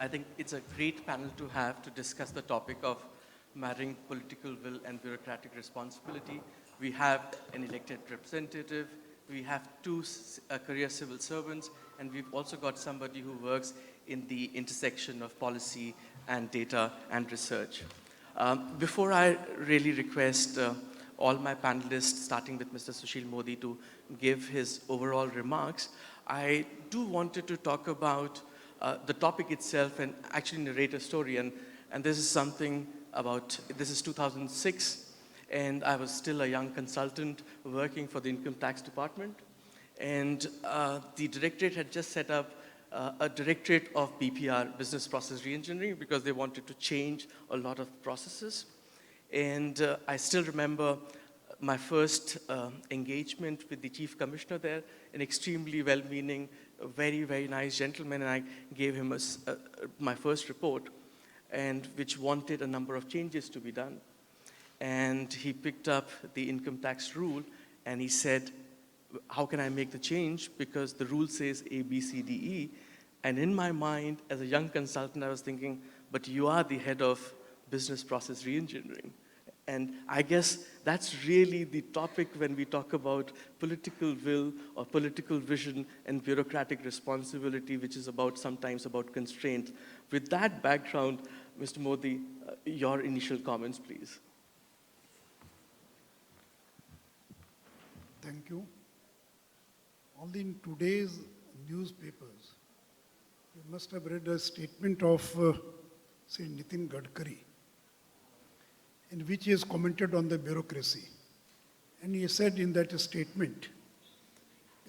I think it's a great panel to have to discuss the topic of marrying political will and bureaucratic responsibility. We have an elected representative, we have two career civil servants, and we've also got somebody who works in the intersection of policy and data and research. Before I really request all my panelists, starting with Mr. Sushil Modi, to give his overall remarks, I do wanted to talk about the topic itself and actually narrate a story. And this is something about, this is 2006, and I was still a young consultant working for the income tax department. And the directorate had just set up a directorate of BPR, business process reengineering, because they wanted to change a lot of processes. And I still remember my first engagement with the chief commissioner there, an extremely well-meaning, very, very nice gentleman, and I gave him my first report, and which wanted a number of changes to be done. And he picked up the income tax rule, and he said, how can I make the change? Because the rule says A, B, C, D, E. And in my mind, as a young consultant, I was thinking, but you are the head of business process reengineering. And I guess that's really the topic when we talk about political will or political vision and bureaucratic responsibility, which is sometimes about constraints. With that background, Mr. Modi, your initial comments, please. Thank you. All in today's newspapers, you must have read a statement of, say, Nitin Gadkari, in which he has commented on the bureaucracy. And he said in that statement,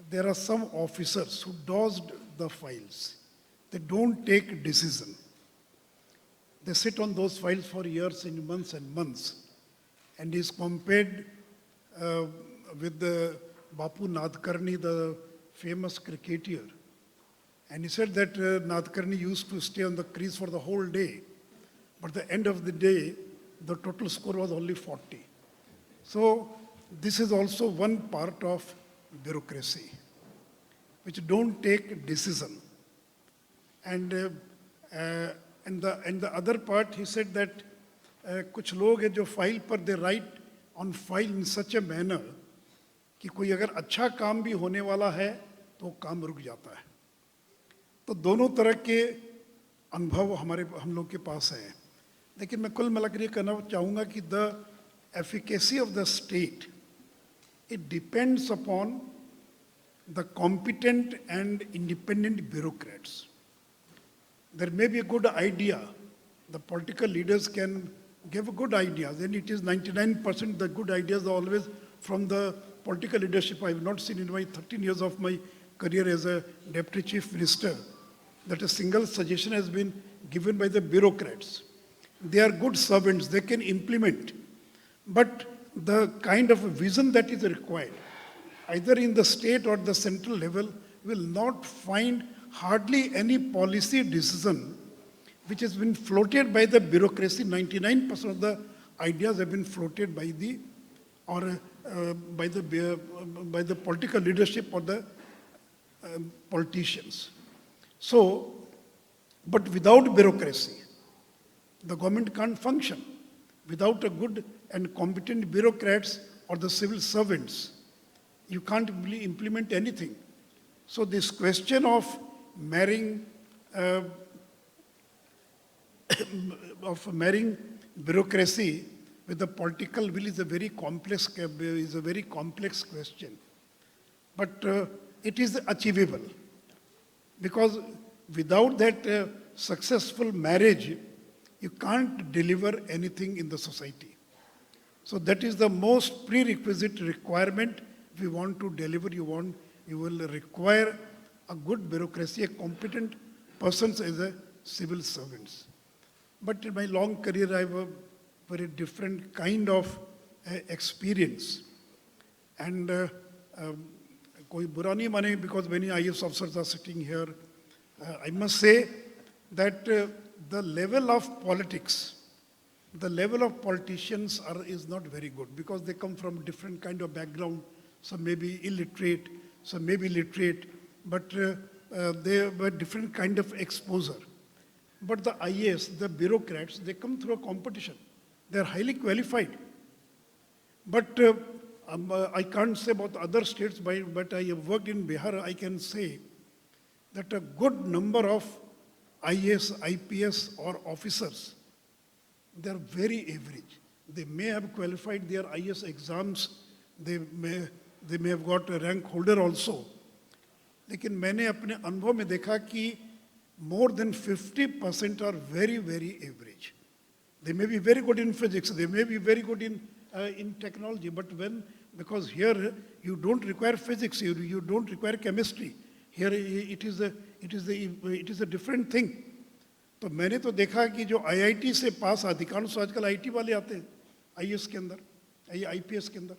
there are some officers who dodged the files. They don't take decision. They sit on those files for years and months. And he's compared with the Bapu Nadkarni, the famous cricketer. And he said that Nadkarni used to stay on the crease for the whole day. But at the end of the day, the total score was only 40. So this is also one part of bureaucracy, which don't take decision. And the other part, he said that कुछ लोग हैं जो file पर they write on file in such a manner कि कोई अगर अच्छा काम भी होने वाला है तो काम रुक जाता है. तो दोनों तरह के अनुभव हम लोग के पास हैं. लेकिन मैं कुल मिलाकर ये कहना चाहूँगा कि the efficacy of the state, it depends upon the competent and independent bureaucrats. There may be a good idea. The political leaders can give good ideas, and it is 99% the good ideas are always from the political leadership. I have not seen in my 13 years of my career as a deputy chief minister that a single suggestion has been given by the bureaucrats. They are good servants, they can implement. But the kind of vision that is required, either in the state or the central level, will not find hardly any policy decision which has been floated by the bureaucracy. 99% of the ideas have been floated by the political leadership or the politicians. So, but without bureaucracy, the government can't function. Without a good and competent bureaucrats or the civil servants, you can't really implement anything. So this question of marrying bureaucracy with the political will is a very complex question. But it is achievable, because without that successful marriage, you can't deliver anything in the society. So that is the most prerequisite requirement. If you want to deliver, you will require a good bureaucracy, a competent persons as a civil servants. But in my long career, I have a very different kind of experience. And koi bura nahi mane, because many IAS officers are sitting here. I must say that the level of politics, the level of politicians is not very good, because they come from different kind of background. Some may be illiterate, some may be literate, but they have a different kind of exposure. But the IAS, the bureaucrats, they come through a competition. They are highly qualified. But I can't say about other states, but I have worked in Bihar. I can say that a good number of IAS, IPS or officers, they are very average. They may have qualified their IAS exams, they may have got a rank holder also. लेकिन मैंने अपने अनुभव में देखा कि more than 50% are very, very average. They may be very good in physics, they may be very good in technology, but because here you don't require physics, you don't require chemistry. Here it is a different thing. तो मैंने तो देखा कि जो IIT से पास अधिकांश आजकल IT वाले आते हैं IAS के अंदर, IPS के अंदर,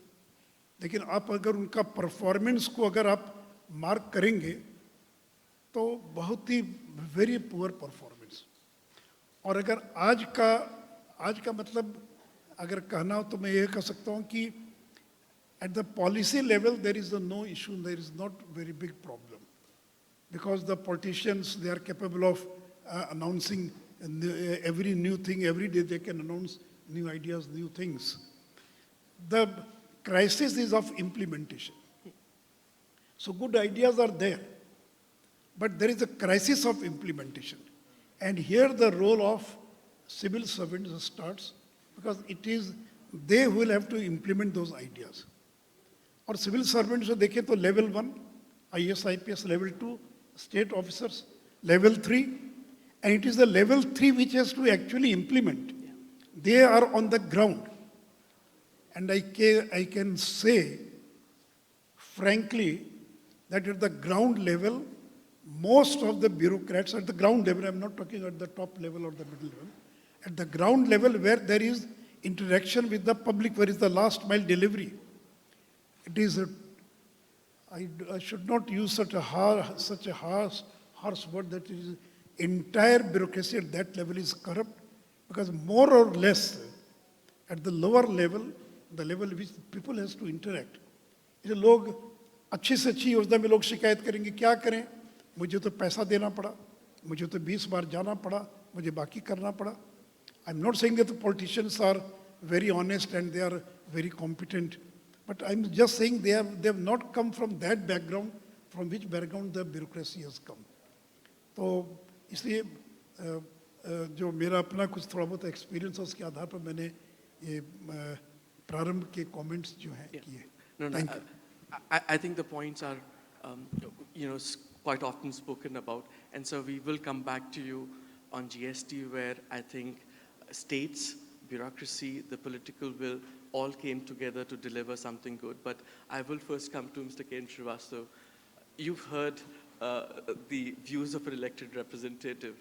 लेकिन आप अगर उनका परफॉर्मेंस को अगर आप मार्क करेंगे तो बहुत ही वेरी पुअर परफॉर्मेंस. और अगर आज का मतलब अगर कहना हो तो मैं ये कह सकता हूँ कि at the policy level there is no issue, there is not very big problem, because the politicians, they are capable of announcing every new thing. Every day they can announce new ideas, new things. The crisis is of implementation. So good ideas are there, but there is a crisis of implementation. And here the role of civil servants starts, because it is they who will have to implement those ideas. और civil servants को देखें तो level 1 IAS IPS, level 2 state officers, level 3, and it is the level 3 which has to actually implement. They are on the ground. And I can say frankly that at the ground level, most of the bureaucrats at the ground level, I'm not talking at the top level or the middle level, at the ground level where there is interaction with the public, where is the last mile delivery. It is I should not use such a harsh word that it is entire bureaucracy at that level is corrupt, because more or less at the lower level, the level which people has to interact. ये लोग अच्छी से अच्छी योजना में लोग शिकायत करेंगे, क्या करें, मुझे तो पैसा देना पड़ा, मुझे तो 20 बार जाना पड़ा, मुझे बाकी करना पड़ा. I'm not saying that the politicians are very honest and they are very competent, but I'm just saying they have not come from that background from which background the bureaucracy has come. तो इसलिए जो मेरा अपना कुछ थोड़ा बहुत experience है उसके आधार पर मैंने ये प्रारंभ के कमेंट्स जो हैं किए. No, I think the points are, quite often spoken about, and so we will come back to you on GST, where I think states, bureaucracy, the political will all came together to deliver something good. But I will first come to Mr. Ken Srivastav. You've heard the views of an elected representative,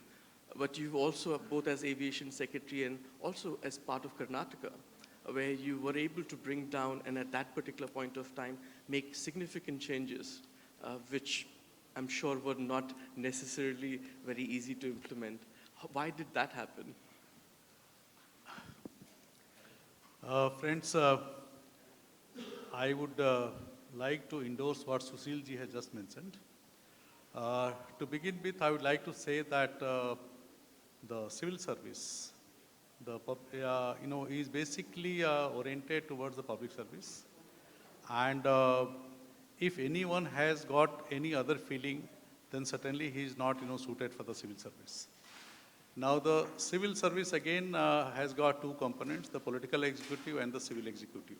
but you've also, both as aviation secretary and also as part of Karnataka, where you were able to bring down and at that particular point of time make significant changes, which I'm sure were not necessarily very easy to implement. Why did that happen? Friends, I would like to endorse what Sushil ji has just mentioned. To begin with, I would like to say that the civil service, is basically oriented towards the public service. And if anyone has got any other feeling, then certainly he is not, suited for the civil service. Now, the civil service again has got two components, the political executive and the civil executive.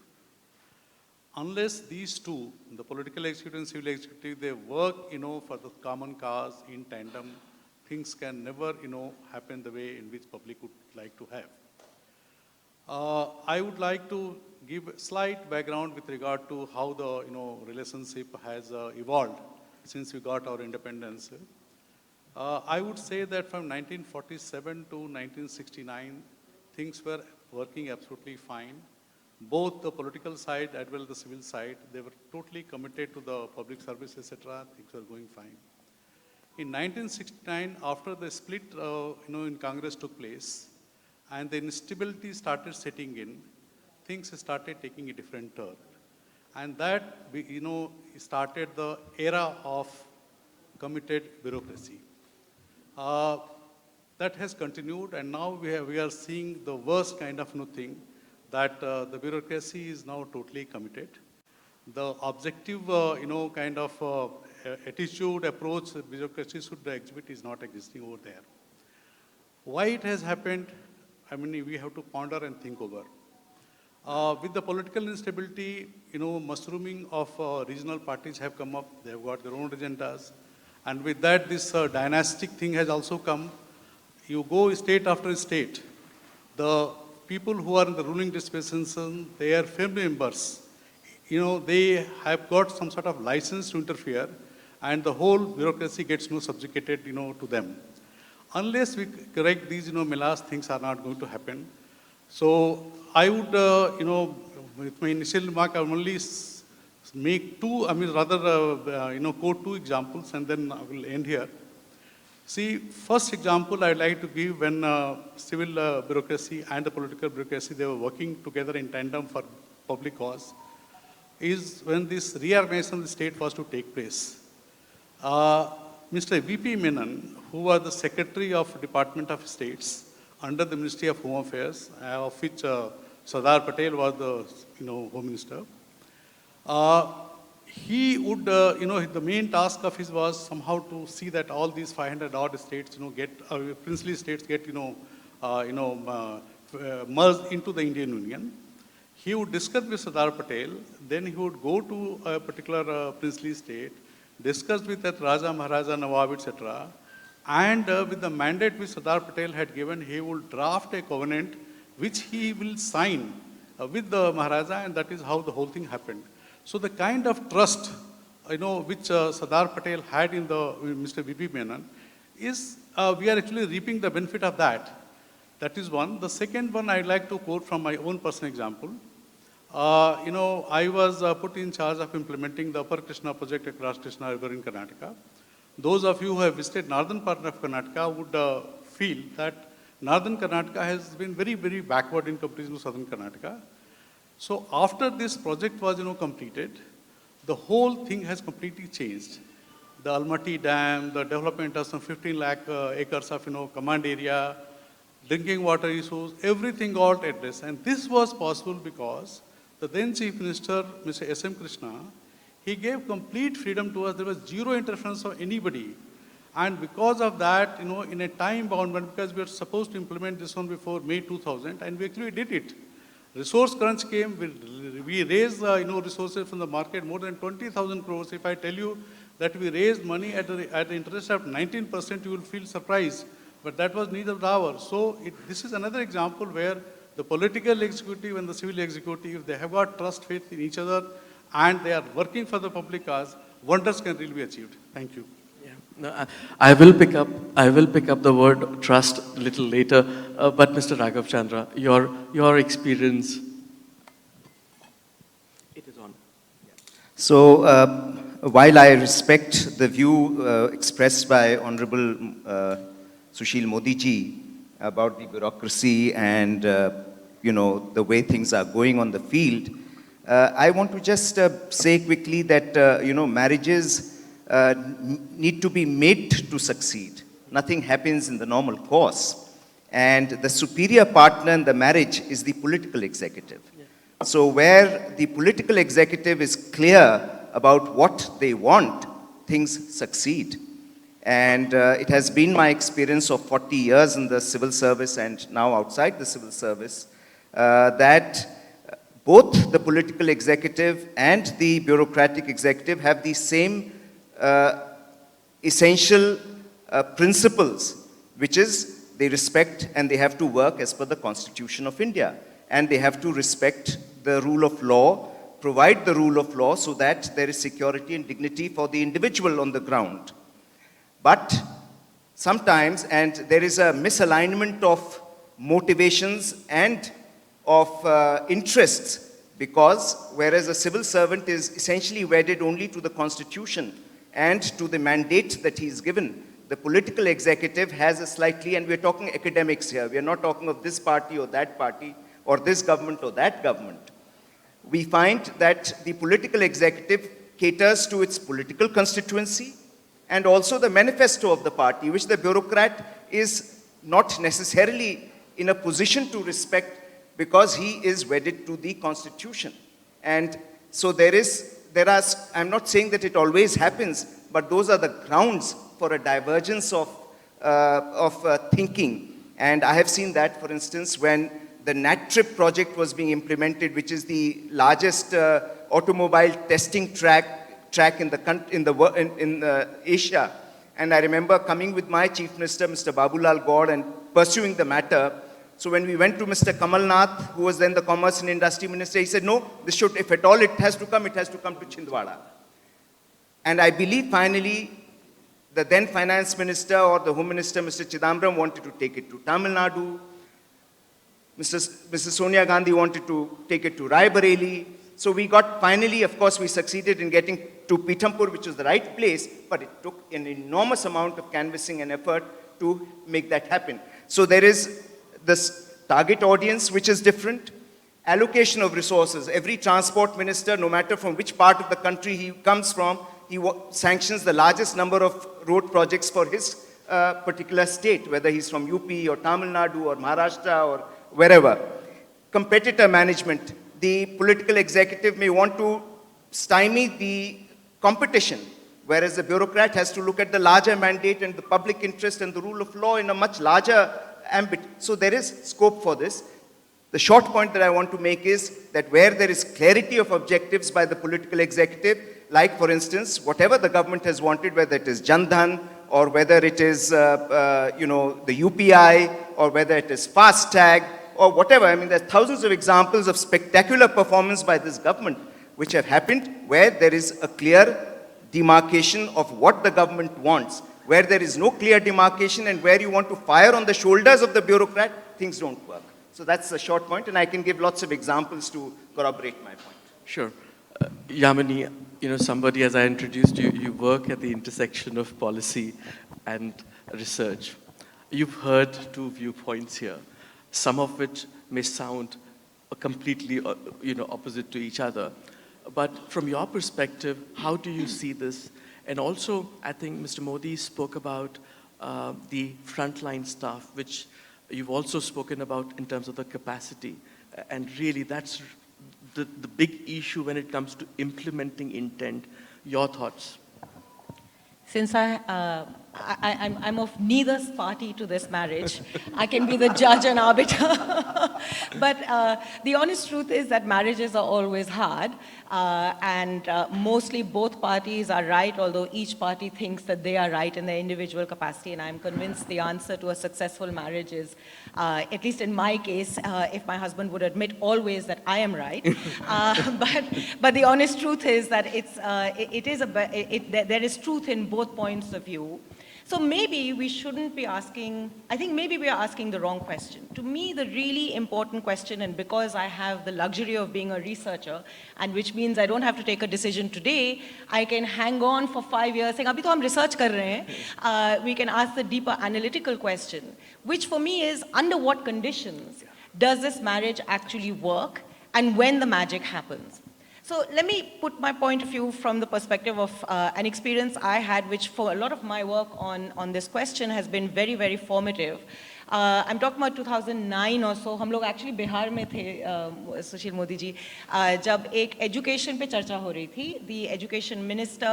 Unless these two, the political executive and civil executive, they work, for the common cause in tandem, things can never, happen the way in which public would like to have. I would like to give a slight background with regard to how the, relationship has evolved since we got our independence. I would say that from 1947 to 1969, things were working absolutely fine. Both the political side as well as the civil side, they were totally committed to the public service, etc. Things were going fine. In 1969, after the split, in Congress took place, and the instability started setting in, things started taking a different turn. And that, started the era of committed bureaucracy. That has continued, and now we are seeing the worst kind of thing, that the bureaucracy is now totally committed. The objective, kind of attitude, approach the bureaucracy should exhibit is not existing over there. Why it has happened, I mean, we have to ponder and think over. With the political instability, mushrooming of regional parties have come up. They have got their own agendas. And with that, this dynastic thing has also come. You go state after state. The people who are in the ruling dispensation, they are family members. They have got some sort of license to interfere, and the whole bureaucracy gets subjugated, to them. Unless we correct these, melas, things are not going to happen. So I would, with my initial remark, I will only make two, quote two examples, and then I will end here. See, first example I'd like to give when civil bureaucracy and the political bureaucracy, they were working together in tandem for public cause, is when this reorganization of the state was to take place. Mr. V.P. Menon, who was the Secretary of Department of States under the Ministry of Home Affairs, of which Sardar Patel was the Home Minister, he would, the main task of his was somehow to see that all these 500 odd states, princely states get, merged into the Indian Union. He would discuss with Sardar Patel, then he would go to a particular princely state, discuss with that Raja, Maharaja, Nawab, etc. And with the mandate which Sardar Patel had given, he will draft a covenant which he will sign with the Maharaja, and that is how the whole thing happened. So the kind of trust, which Sardar Patel had in Mr. V.P. Menon is, we are actually reaping the benefit of that. That is one. The second one I'd like to quote from my own personal example. I was put in charge of implementing the Upper Krishna project across Krishna River in Karnataka. Those of you who have visited northern part of Karnataka would feel that northern Karnataka has been very, very backward in comparison to southern Karnataka. So after this project was completed, the whole thing has completely changed. The Almaty Dam, the development of some 15 lakh acres of command area, drinking water issues, everything got addressed. And this was possible because the then Chief Minister, Mr. S.M. Krishna, he gave complete freedom to us. There was zero interference of anybody. And because of that, in a time bound, because we were supposed to implement this one before May 2000, and we actually did it. Resource crunch came, we raised resources from the market, more than 20,000 crores. If I tell you that we raised money at the interest of 19%, you will feel surprised. But that was neither the hour. So this is another example where the political executive and the civil executive, they have got trust, faith in each other, and they are working for the public cause. Wonders can really be achieved. Thank you. No, I will pick up the word trust a little later, but Mr. Raghav Chandra, your experience. It is on. So, while I respect the view expressed by Honorable Sushil Modi ji about the bureaucracy and the way things are going on the field, I want to just say quickly that marriages need to be made to succeed. Nothing happens in the normal course. And the superior partner in the marriage is the political executive. Yeah. So where the political executive is clear about what they want, things succeed. And it has been my experience of 40 years in the civil service and now outside the civil service that both the political executive and the bureaucratic executive have the same essential principles, which is they respect and they have to work as per the Constitution of India. And they have to respect the rule of law, provide the rule of law so that there is security and dignity for the individual on the ground. But sometimes, and there is a misalignment of motivations and of interests, because whereas a civil servant is essentially wedded only to the Constitution and to the mandate that he is given, the political executive has a slightly, and we're talking academics here, we are not talking of this party or that party, or this government or that government. We find that the political executive caters to its political constituency and also the manifesto of the party, which the bureaucrat is not necessarily in a position to respect because he is wedded to the constitution. And so I'm not saying that it always happens, but those are the grounds for a divergence of thinking. And I have seen that, for instance, when the NATTRIP project was being implemented, which is the largest automobile testing track in Asia. And I remember coming with my Chief Minister, Mr. Babulal Gaur, and pursuing the matter. So when we went to Mr. Kamal Nath, who was then the Commerce and Industry Minister, he said, no, this should, if at all it has to come to Chhindwara. And I believe finally, the then Finance Minister or the Home Minister, Mr. Chidambaram, wanted to take it to Tamil Nadu. Mrs. Sonia Gandhi wanted to take it to Raebareli. So we got, finally, of course, we succeeded in getting to Pithampur, which was the right place, but it took an enormous amount of canvassing and effort to make that happen. So there is this target audience, which is different. Allocation of resources. Every transport minister, no matter from which part of the country he comes from, he sanctions the largest number of road projects for his particular state, whether he's from UP or Tamil Nadu or Maharashtra or wherever. Competitor management. The political executive may want to stymie the competition, whereas the bureaucrat has to look at the larger mandate and the public interest and the rule of law in a much larger ambit. So there is scope for this. The short point that I want to make is that where there is clarity of objectives by the political executive, like for instance, whatever the government has wanted, whether it is Jan Dhan or whether it is the UPI or whether it is FASTag or whatever. I mean, there are thousands of examples of spectacular performance by this government which have happened where there is a clear demarcation of what the government wants. Where there is no clear demarcation and where you want to fire on the shoulders of the bureaucrat, things don't work. So that's a short point, and I can give lots of examples to corroborate my point. Sure. Yamini, somebody, as I introduced you, you work at the intersection of policy and research. You've heard two viewpoints here, some of which may sound completely opposite to each other. But from your perspective, how do you see this? And also, I think Mr. Modi spoke about the frontline staff, which you've also spoken about in terms of the capacity. And really, that's the big issue when it comes to implementing intent. Your thoughts? Since I'm of neither party to this marriage, I can be the judge and arbiter. But the honest truth is that marriages are always hard, and mostly both parties are right, although each party thinks that they are right in their individual capacity, and I'm convinced the answer to a successful marriage is, at least in my case, if my husband would admit always that I am right. But the honest truth is that there is truth in both points of view. So maybe we shouldn't be asking, I think maybe we are asking the wrong question. To me, the really important question, and because I have the luxury of being a researcher, and which means I don't have to take a decision today, I can hang on for 5 years saying, abhi to hum research kar rahe hain. We can ask the deeper analytical question, which for me is, under what conditions does this marriage actually work, and when the magic happens? So let me put my point of view from the perspective of an experience I had, which for a lot of my work on this question has been very, very formative. I'm talking about 2009 or so. हम लोग actually Bihar में थे, सुशील मोदी जी, जब एक education पे चर्चा हो रही थी. The education minister,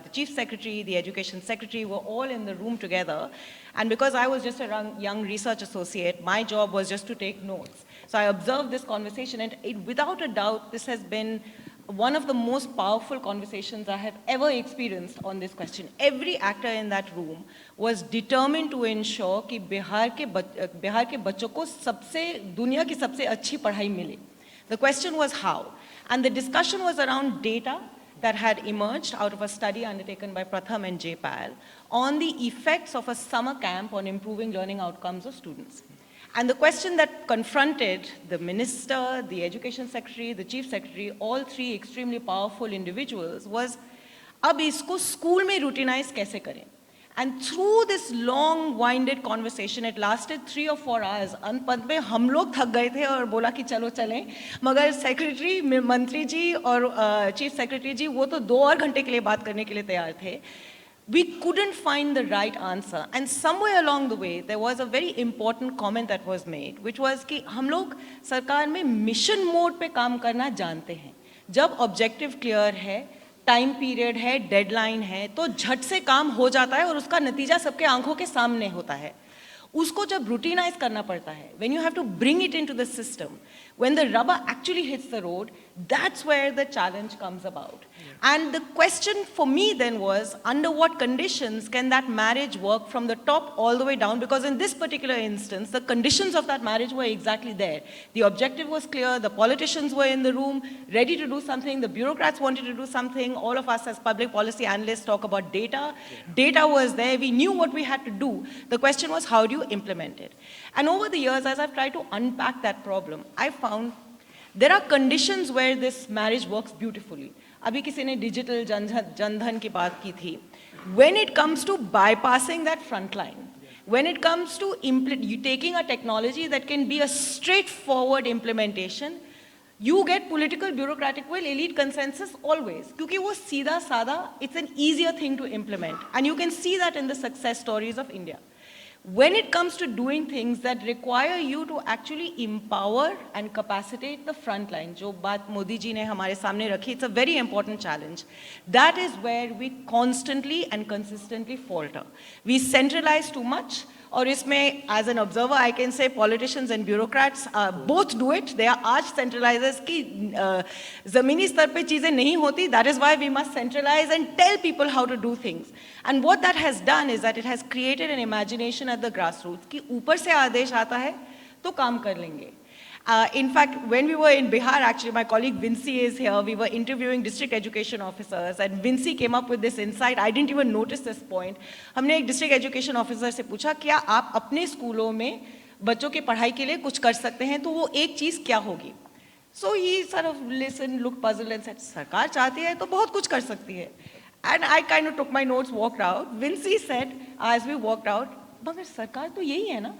the chief secretary, the education secretary were all in the room together. And because I was just a young research associate, my job was just to take notes. So I observed this conversation, and without a doubt, this has been one of the most powerful conversations I have ever experienced on this question. Every actor in that room was determined to ensure कि बिहार के बच्चों को दुनिया की सबसे अच्छी पढ़ाई मिले. The question was how, and the discussion was around data that had emerged out of a study undertaken by Pratham and J-PAL on the effects of a summer camp on improving learning outcomes of students. And the question that confronted the minister, the education secretary, the chief secretary, all three extremely powerful individuals was, अब इसको school में routinise कैसे करें? And through this long-winded conversation, it lasted 3 or 4 hours. अंत में हम लोग थक गए थे और बोला कि चलो चलें. मगर सेक्रेटरी, मंत्री जी और चीफ सेक्रेटरी जी वो तो 2 और घंटे के लिए बात करने के लिए तैयार थे. We couldn't find the right answer. And somewhere along the way, there was a very important comment that was made, which was कि हम लोग सरकार में मिशन मोड पे काम करना जानते हैं. जब ऑब्जेक्टिव क्लियर है, टाइम पीरियड है, डेडलाइन है, तो झट से काम हो जाता है और उसका नतीजा सबके आंखों के सामने होता है. उसको जब रूटीनाइज करना पड़ता है, when you have to bring it into the system, when the rubber actually hits the road, that's where the challenge comes about. And the question for me then was, under what conditions can that marriage work from the top all the way down? Because in this particular instance, the conditions of that marriage were exactly there. The objective was clear, the politicians were in the room, ready to do something, the bureaucrats wanted to do something, all of us as public policy analysts talk about data. Data was there, we knew what we had to do. The question was, how do you implement it? And over the years, as I've tried to unpack that problem, I found there are conditions where this marriage works beautifully. अभी किसी ने digital Jan Dhan की बात की थी. When it comes to bypassing that front line, when it comes to taking a technology that can be a straightforward implementation, you get political bureaucratic will, elite consensus always. क्योंकि वो सीधा साधा, it's an easier thing to implement. And you can see that in the success stories of India. When it comes to doing things that require you to actually empower and capacitate the front line, जो बात मोदी जी ने हमारे सामने रखी, it's a very important challenge. That is where we constantly and consistently falter. We centralize too much, और इसमें, as an observer, I can say politicians and bureaucrats both do it. They are arch centralizers कि ज़मीनी स्तर पे चीज़ें नहीं होती. That is why we must centralize and tell people how to do things. And what that has done is that it has created an imagination at the grassroots कि ऊपर से आदेश आता है तो काम कर लेंगे. In fact, when we were in Bihar, actually, my colleague Vinci is here, we were interviewing district education officers, and Vinci came up with this insight. I didn't even notice this point. हमने एक district education officer से पूछा, क्या आप अपने स्कूलों में बच्चों की पढ़ाई के लिए कुछ कर सकते हैं, तो वो एक चीज़ क्या होगी? So he sort of listened, looked puzzled and said, सरकार चाहती है तो बहुत कुछ कर सकती है. And I kind of took my notes, walked out. Vinci said, as we walked out, मगर सरकार तो यही है ना.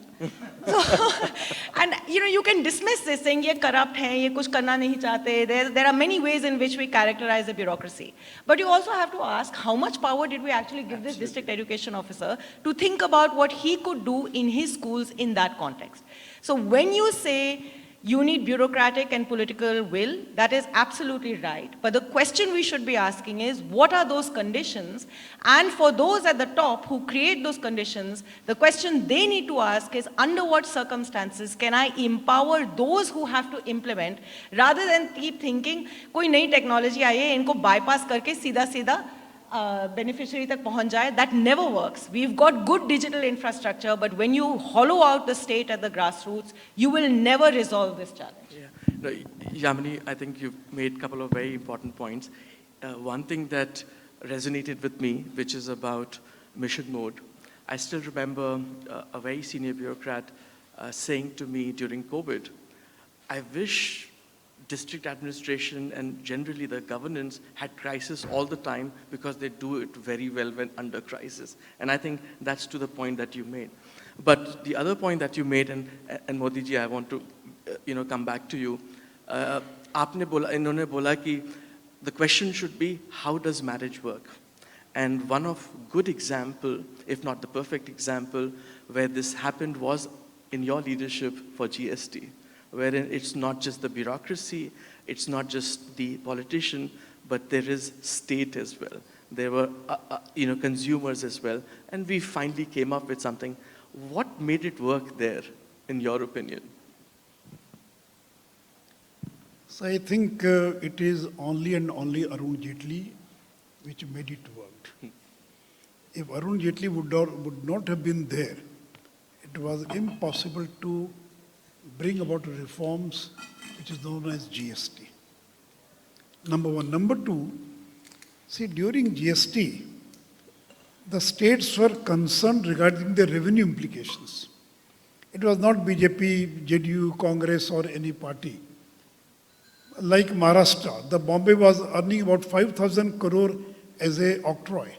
And you can dismiss this saying ये corrupt हैं, ये कुछ करना नहीं चाहते. There are many ways in which we characterize the bureaucracy. But you also have to ask, how much power did we actually give this district education officer to think about what he could do in his schools in that context? So when you say you need bureaucratic and political will, that is absolutely right. But the question we should be asking is, what are those conditions? And for those at the top who create those conditions, the question they need to ask is, under what circumstances can I empower those who have to implement, rather than keep thinking, कोई नई technology आई है, इनको bypass करके सीधा सीधा beneficiary तक पहुंच जाए. That never works. We've got good digital infrastructure, but when you hollow out the state at the grassroots, you will never resolve this challenge. Yeah. No, Yamini, I think you've made a couple of very important points. One thing that resonated with me, which is about mission mode. I still remember a very senior bureaucrat saying to me during COVID, I wish district administration and generally the governance had crisis all the time, because they do it very well when under crisis. And I think that's to the point that you made. But the other point that you made, and Modi ji, I want to come back to you. इन्होंने बोला कि the question should be, how does marriage work? And one of good example, if not the perfect example, where this happened was in your leadership for GST. Wherein it's not just the bureaucracy, it's not just the politician, but there is state as well. There were, consumers as well. And we finally came up with something. What made it work there, in your opinion? So I think it is only and only Arun Jaitley which made it work. If Arun Jaitley would not have been there, it was impossible to bring about reforms which is known as GST. Number one. Number two, see, during GST, the states were concerned regarding the revenue implications. It was not BJP, JDU, Congress or any party. Like Maharashtra, the Bombay was earning about 5,000 crore as a octroi.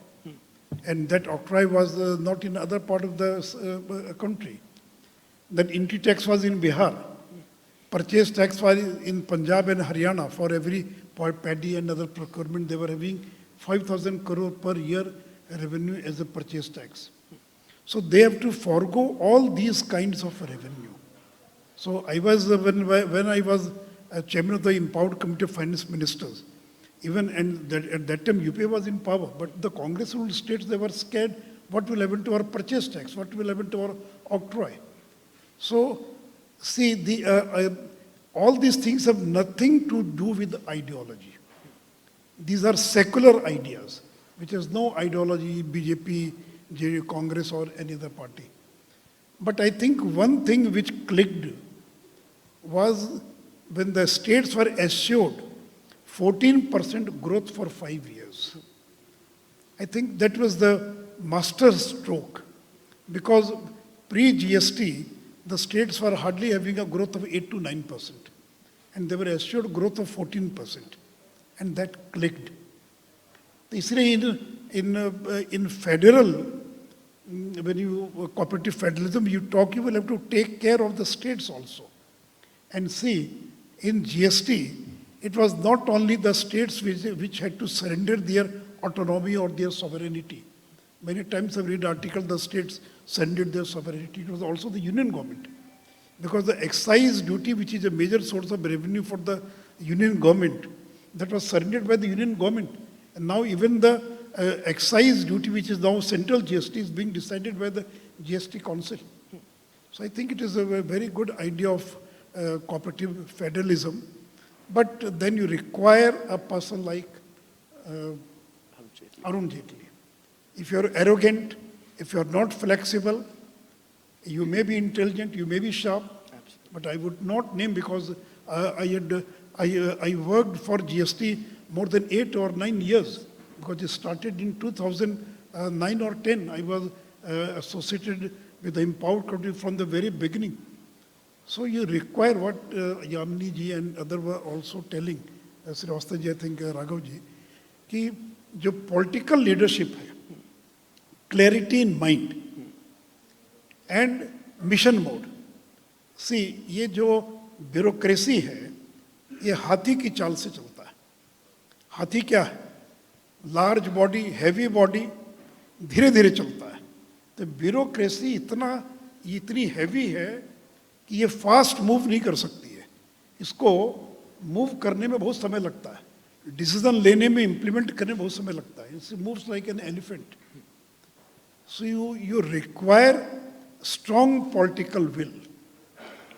And that octroi was not in other part of the country. That entry tax was in Bihar. Purchase tax was in Punjab and Haryana. For every paddy and other procurement, they were having 5,000 crore per year revenue as a purchase tax. So they have to forego all these kinds of revenue. So I was, when I was chairman of the Empowered Committee of Finance Ministers, even and that, at that time UP was in power, but the Congress ruled states, they were scared what will happen to our purchase tax, what will happen to our octroi. So see, all these things have nothing to do with ideology. These are secular ideas, which has no ideology, BJP, Congress or any other party. But I think one thing which clicked was when the states were assured 14% growth for 5 years. I think that was the master stroke, because pre-GST, the states were hardly having a growth of 8 to 9%, and they were assured growth of 14%, and that clicked. इसलिए in federal, when you cooperative federalism, you will have to take care of the states also. And see, in GST, it was not only the states which had to surrender their autonomy or their sovereignty. Many times I've read articles, the states surrendered their sovereignty. It was also the union government. Because the excise duty, which is a major source of revenue for the union government, that was surrendered by the union government. And now even the excise duty, which is now central GST, is being decided by the GST Council. So I think it is a very good idea of cooperative federalism. But then you require a person like Arun Jaitley. If you're arrogant, if you're not flexible, you may be intelligent, you may be sharp, but I would not name, because I worked for GST more than 8 or 9 years, because it started in 2009 or 10. I was associated with the Empowered Committee from the very beginning. So you require what Yamini ji and others were also telling, Srivastava ji, I think Raghav ji, कि जो political leadership है, clarity in mind and mission mode. See, ये जो bureaucracy है, ये हाथी की चाल से चलता है. हाथी क्या है? Large body, heavy body, धीरे धीरे चलता है. तो bureaucracy इतनी heavy है कि ये फास्ट मूव नहीं कर सकती है. इसको मूव करने में बहुत समय लगता है, डिसीजन लेने में, इम्प्लीमेंट करने में बहुत समय लगता है. It's moves like an elephant. So you require strong political will,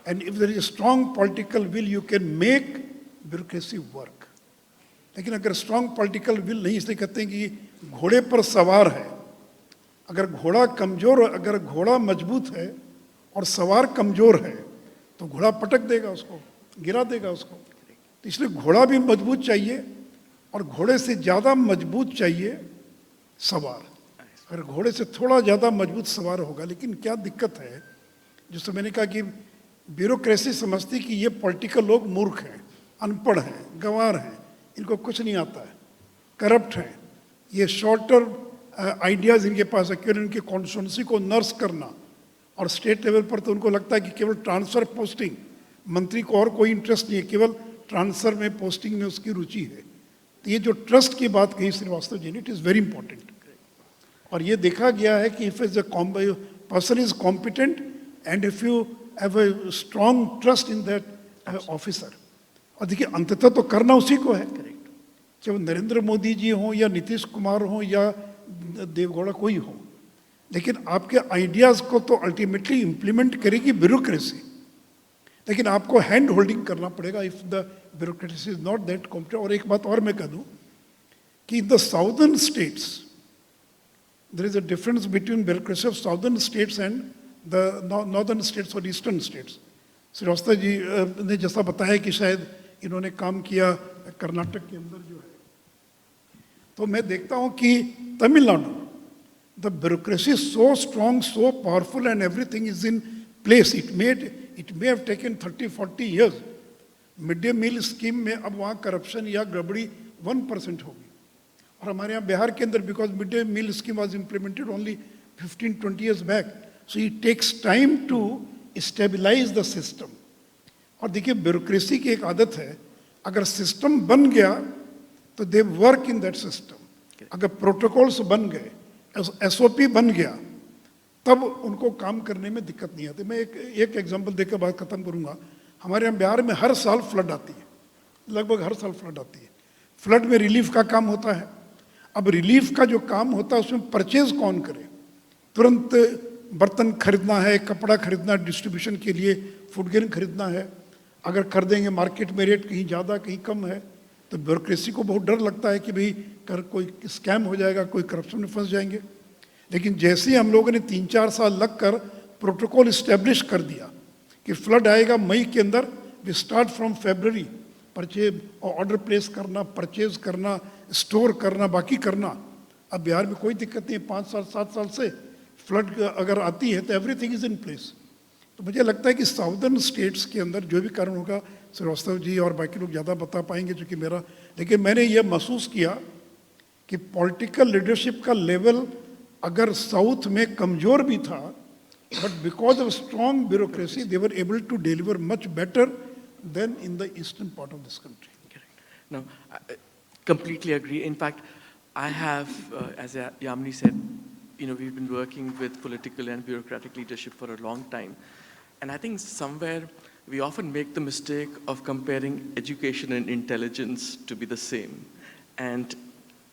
and if there is a strong political will you can make bureaucracy work. लेकिन अगर स्ट्रॉन्ग पॉलिटिकल विल नहीं, इसलिए कहते हैं कि घोड़े पर सवार है. अगर घोड़ा कमजोर, अगर घोड़ा मजबूत है और सवार कमजोर है तो घोड़ा पटक देगा उसको, गिरा देगा उसको. तो इसलिए घोड़ा भी मजबूत चाहिए और घोड़े से ज़्यादा मजबूत चाहिए सवार. अगर घोड़े से थोड़ा ज़्यादा मजबूत सवार होगा, लेकिन क्या दिक्कत है, जिससे मैंने कहा कि ब्यूरोक्रेसी समझती कि ये पॉलिटिकल लोग मूर्ख हैं, अनपढ़ हैं, गंवार हैं, इनको कुछ नहीं आता है, करप्ट हैं, ये शॉर्ट टर्म आइडियाज़ इनके पास है. केवल इनकी कॉन्स्टिट्यूंसी को नर्स करना, और स्टेट लेवल पर तो उनको लगता है कि केवल ट्रांसफर पोस्टिंग, मंत्री को और कोई इंटरेस्ट नहीं है, केवल ट्रांसफर में, पोस्टिंग में उसकी रुचि है. तो ये जो ट्रस्ट की बात कही श्रीवास्तव जी ने, इट इज़ वेरी इंपॉर्टेंट. और ये देखा गया है कि if is a person is competent and if you have a strong trust in that officer, और देखिए अंततः तो करना उसी को है, चाहे वो नरेंद्र मोदी जी हों या नीतीश कुमार हों या देवगौड़ा कोई हो, लेकिन आपके आइडियाज़ को तो अल्टीमेटली इम्प्लीमेंट करेगी ब्यूरोक्रेसी. लेकिन आपको हैंड होल्डिंग करना पड़ेगा if the bureaucracy is not that competent. और एक बात और मैं कह दूं कि in the southern states there is a difference between bureaucracy of southern states and the northern states और ईस्टर्न स्टेट्स. श्रीवास्तव जी ने जैसा बताया कि शायद इन्होंने काम किया कर्नाटक के अंदर जो है, तो मैं देखता हूँ कि Tamil Nadu, the bureaucracy is so strong, so powerful, and everything is in place. It may have taken 30-40 years. Mid day meal scheme में अब वहाँ करप्शन या गड़बड़ी 1% होगी. और हमारे यहाँ बिहार के अंदर, because mid day meal scheme was implemented only 15-20 years back, so it takes time to stabilise the system. और देखिए ब्यूरोक्रेसी की एक आदत है, अगर सिस्टम बन गया तो they work in that system. अगर प्रोटोकॉल्स बन गए, SOP बन गया, तब उनको काम करने में दिक्कत नहीं आती। मैं एक एग्जांपल देकर बात खत्म करूंगा। हमारे यहाँ बिहार में हर साल फ्लड आती है, लगभग हर साल फ्लड आती है। फ्लड में रिलीफ का काम होता है। अब रिलीफ का जो काम होता है उसमें परचेज कौन करे? तुरंत बर्तन खरीदना है, कपड़ा खरीदना, डिस्ट्रीब्यूशन के लिए फूड ग्रेन खरीदना है। अगर खरीदेंगे मार्केट में रेट कहीं ज़्यादा कहीं कम है, तो ब्यूरोक्रेसी को बहुत डर लगता है कि भाई कोई स्कैम हो जाएगा, कोई करप्शन में फंस जाएंगे। लेकिन जैसे ही हम लोगों ने 3-4 साल लगकर प्रोटोकॉल इस्टेब्लिश कर दिया कि फ्लड आएगा मई के अंदर, we start from February purchase और ऑर्डर प्लेस करना, परचेज करना, स्टोर करना, बाकी करना। अब बिहार में कोई दिक्कत नहीं है। 5 साल 7 साल से फ्लड अगर आती है तो एवरीथिंग इज इन प्लेस। तो मुझे लगता है कि साउदर्न स्टेट्स के अंदर जो भी कारण होगा, श्रीवास्तव जी और बाकी लोग ज़्यादा बता पाएंगे चूँकि मेरा, लेकिन मैंने ये महसूस किया कि पॉलिटिकल लीडरशिप का लेवल अगर साउथ में कमज़ोर भी था, but because of strong bureaucracy they were able to deliver much better than in the eastern part of this country. No, I completely agree. In fact, I have, as Yamini said, we've been working with political and bureaucratic leadership for a long time. And I think somewhere we often make the mistake of comparing education and intelligence to be the same, and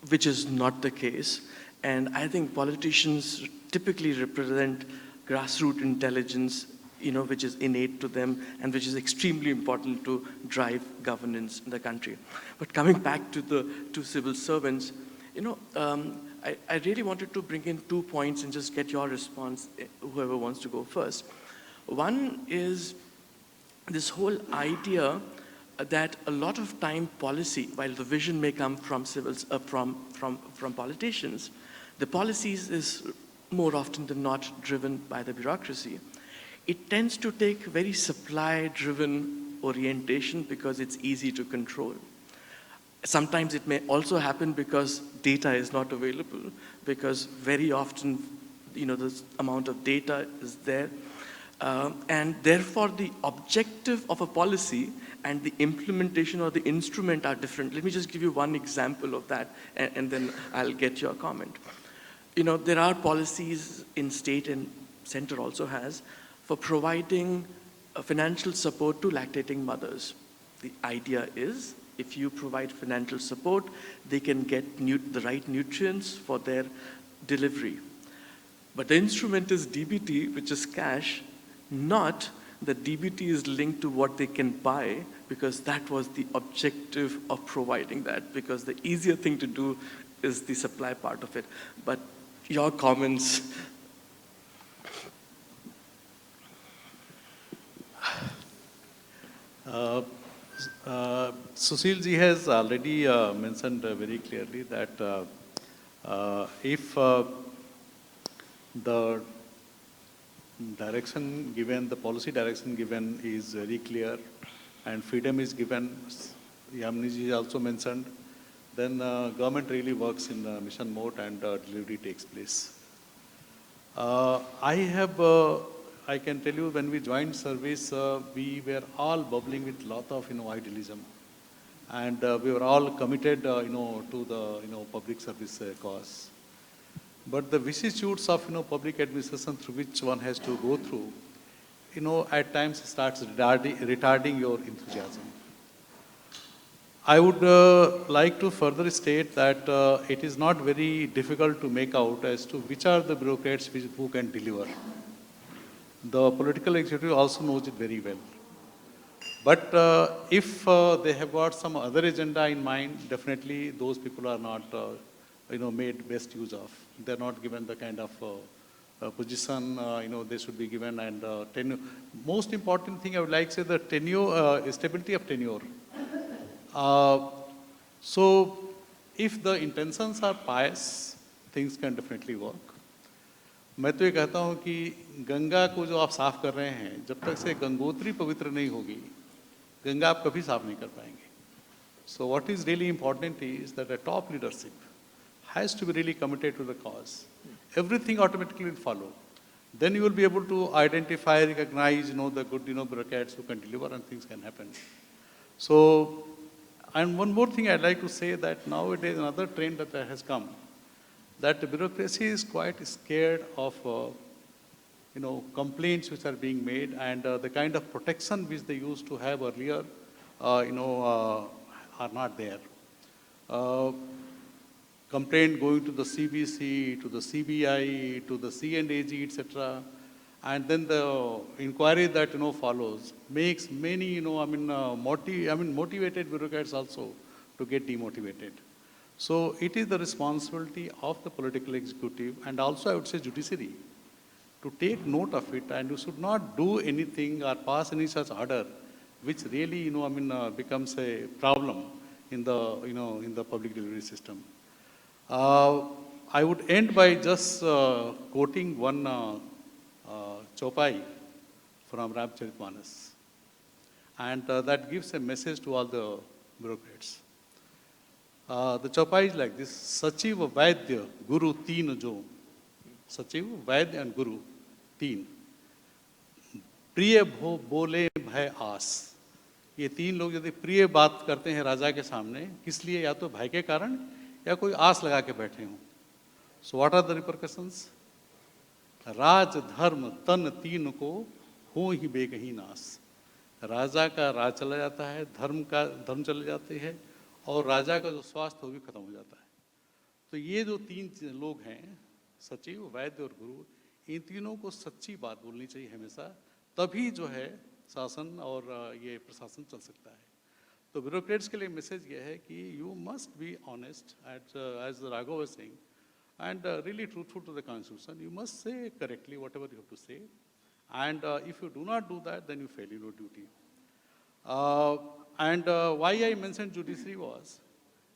which is not the case. And I think politicians typically represent grassroots intelligence, which is innate to them and which is extremely important to drive governance in the country. But coming back to civil servants, I really wanted to bring in 2 points and just get your response, whoever wants to go first. One is this whole idea that a lot of time policy, while the vision may come from from politicians, the policies is more often than not driven by the bureaucracy. It tends to take very supply-driven orientation because it's easy to control. Sometimes it may also happen because data is not available, because very often, the amount of data is there. And therefore, the objective of a policy and the implementation or the instrument are different. Let me just give you one example of that, and then I'll get your comment. There are policies in state, and center also has, for providing financial support to lactating mothers. The idea is, if you provide financial support, they can get the right nutrients for their delivery. But the instrument is DBT, which is cash, not that DBT is linked to what they can buy, because that was the objective of providing that, because the easier thing to do is the supply part of it. But your comments. Sushil ji has already mentioned very clearly that if the direction given, the policy direction given is very clear and freedom is given, Yamini ji also mentioned, then government really works in mission mode and delivery takes place. I can tell you, when we joined service, we were all bubbling with lot of idealism, and we were all committed to the public service cause. But the vicissitudes of public administration through which one has to go through, at times starts retarding your enthusiasm. I would like to further state that it is not very difficult to make out as to which are the bureaucrats who can deliver. The political executive also knows it very well. But if they have got some other agenda in mind, definitely those people are not made best use of. They're not given the kind of position they should be given, and tenure. Most important thing I would like to say, the tenure, stability of tenure. So if the intentions are pious, things can definitely work. मैं तो ये कहता हूँ कि गंगा को जो आप साफ कर रहे हैं, जब तक से गंगोत्री पवित्र नहीं होगी, गंगा आप कभी साफ नहीं कर पाएंगे. So what is really important is that a top leadership has to be really committed to the cause. Everything automatically will follow. Then you will be able to identify, recognize, the good, bureaucrats who can deliver, and things can happen. So, and one more thing I'd like to say, that nowadays another trend that has come, that the bureaucracy is quite scared of complaints which are being made, and the kind of protection which they used to have earlier, are not there. Uh, Complaint going to the CBC, to the CBI, to the C&AG, etc., and then the inquiry that follows makes many motivated bureaucrats also to get demotivated. So it is the responsibility of the political executive and also I would say judiciary to take note of it, and you should not do anything or pass any such order which really becomes a problem in the in the public delivery system. I would end by just quoting one chopai from Ramcharitmanas, and that gives a message to all the bureaucrats. The chopai is like this: Sachiv, Vaidya, Guru, Teen Jo. Sachiv, Vaidya and Guru, Teen. प्रिय भो बोले भय आस. ये तीन लोग यदि प्रिय बात करते हैं राजा के सामने, किस लिए? या तो भय के कारण या कोई आस लगा के बैठे हों. So what are the repercussions? राज धर्म तन तीन को हो ही बेगही नाश. राजा का राज चला जाता है, धर्म चले जाते हैं, और राजा का जो स्वास्थ्य वो भी खत्म हो जाता है. तो ये जो तीन लोग हैं, सचिव, वैद्य और गुरु, इन तीनों को सच्ची बात बोलनी चाहिए हमेशा, तभी जो है शासन और ये प्रशासन चल सकता है. तो ब्यूरोक्रेट्स के लिए मैसेज ये है कि you must be honest as Raghav was saying, and really truthful to the constitution. You must say correctly whatever you have to say, and if you do not do that, then you fail in your duty. Why I mentioned judiciary was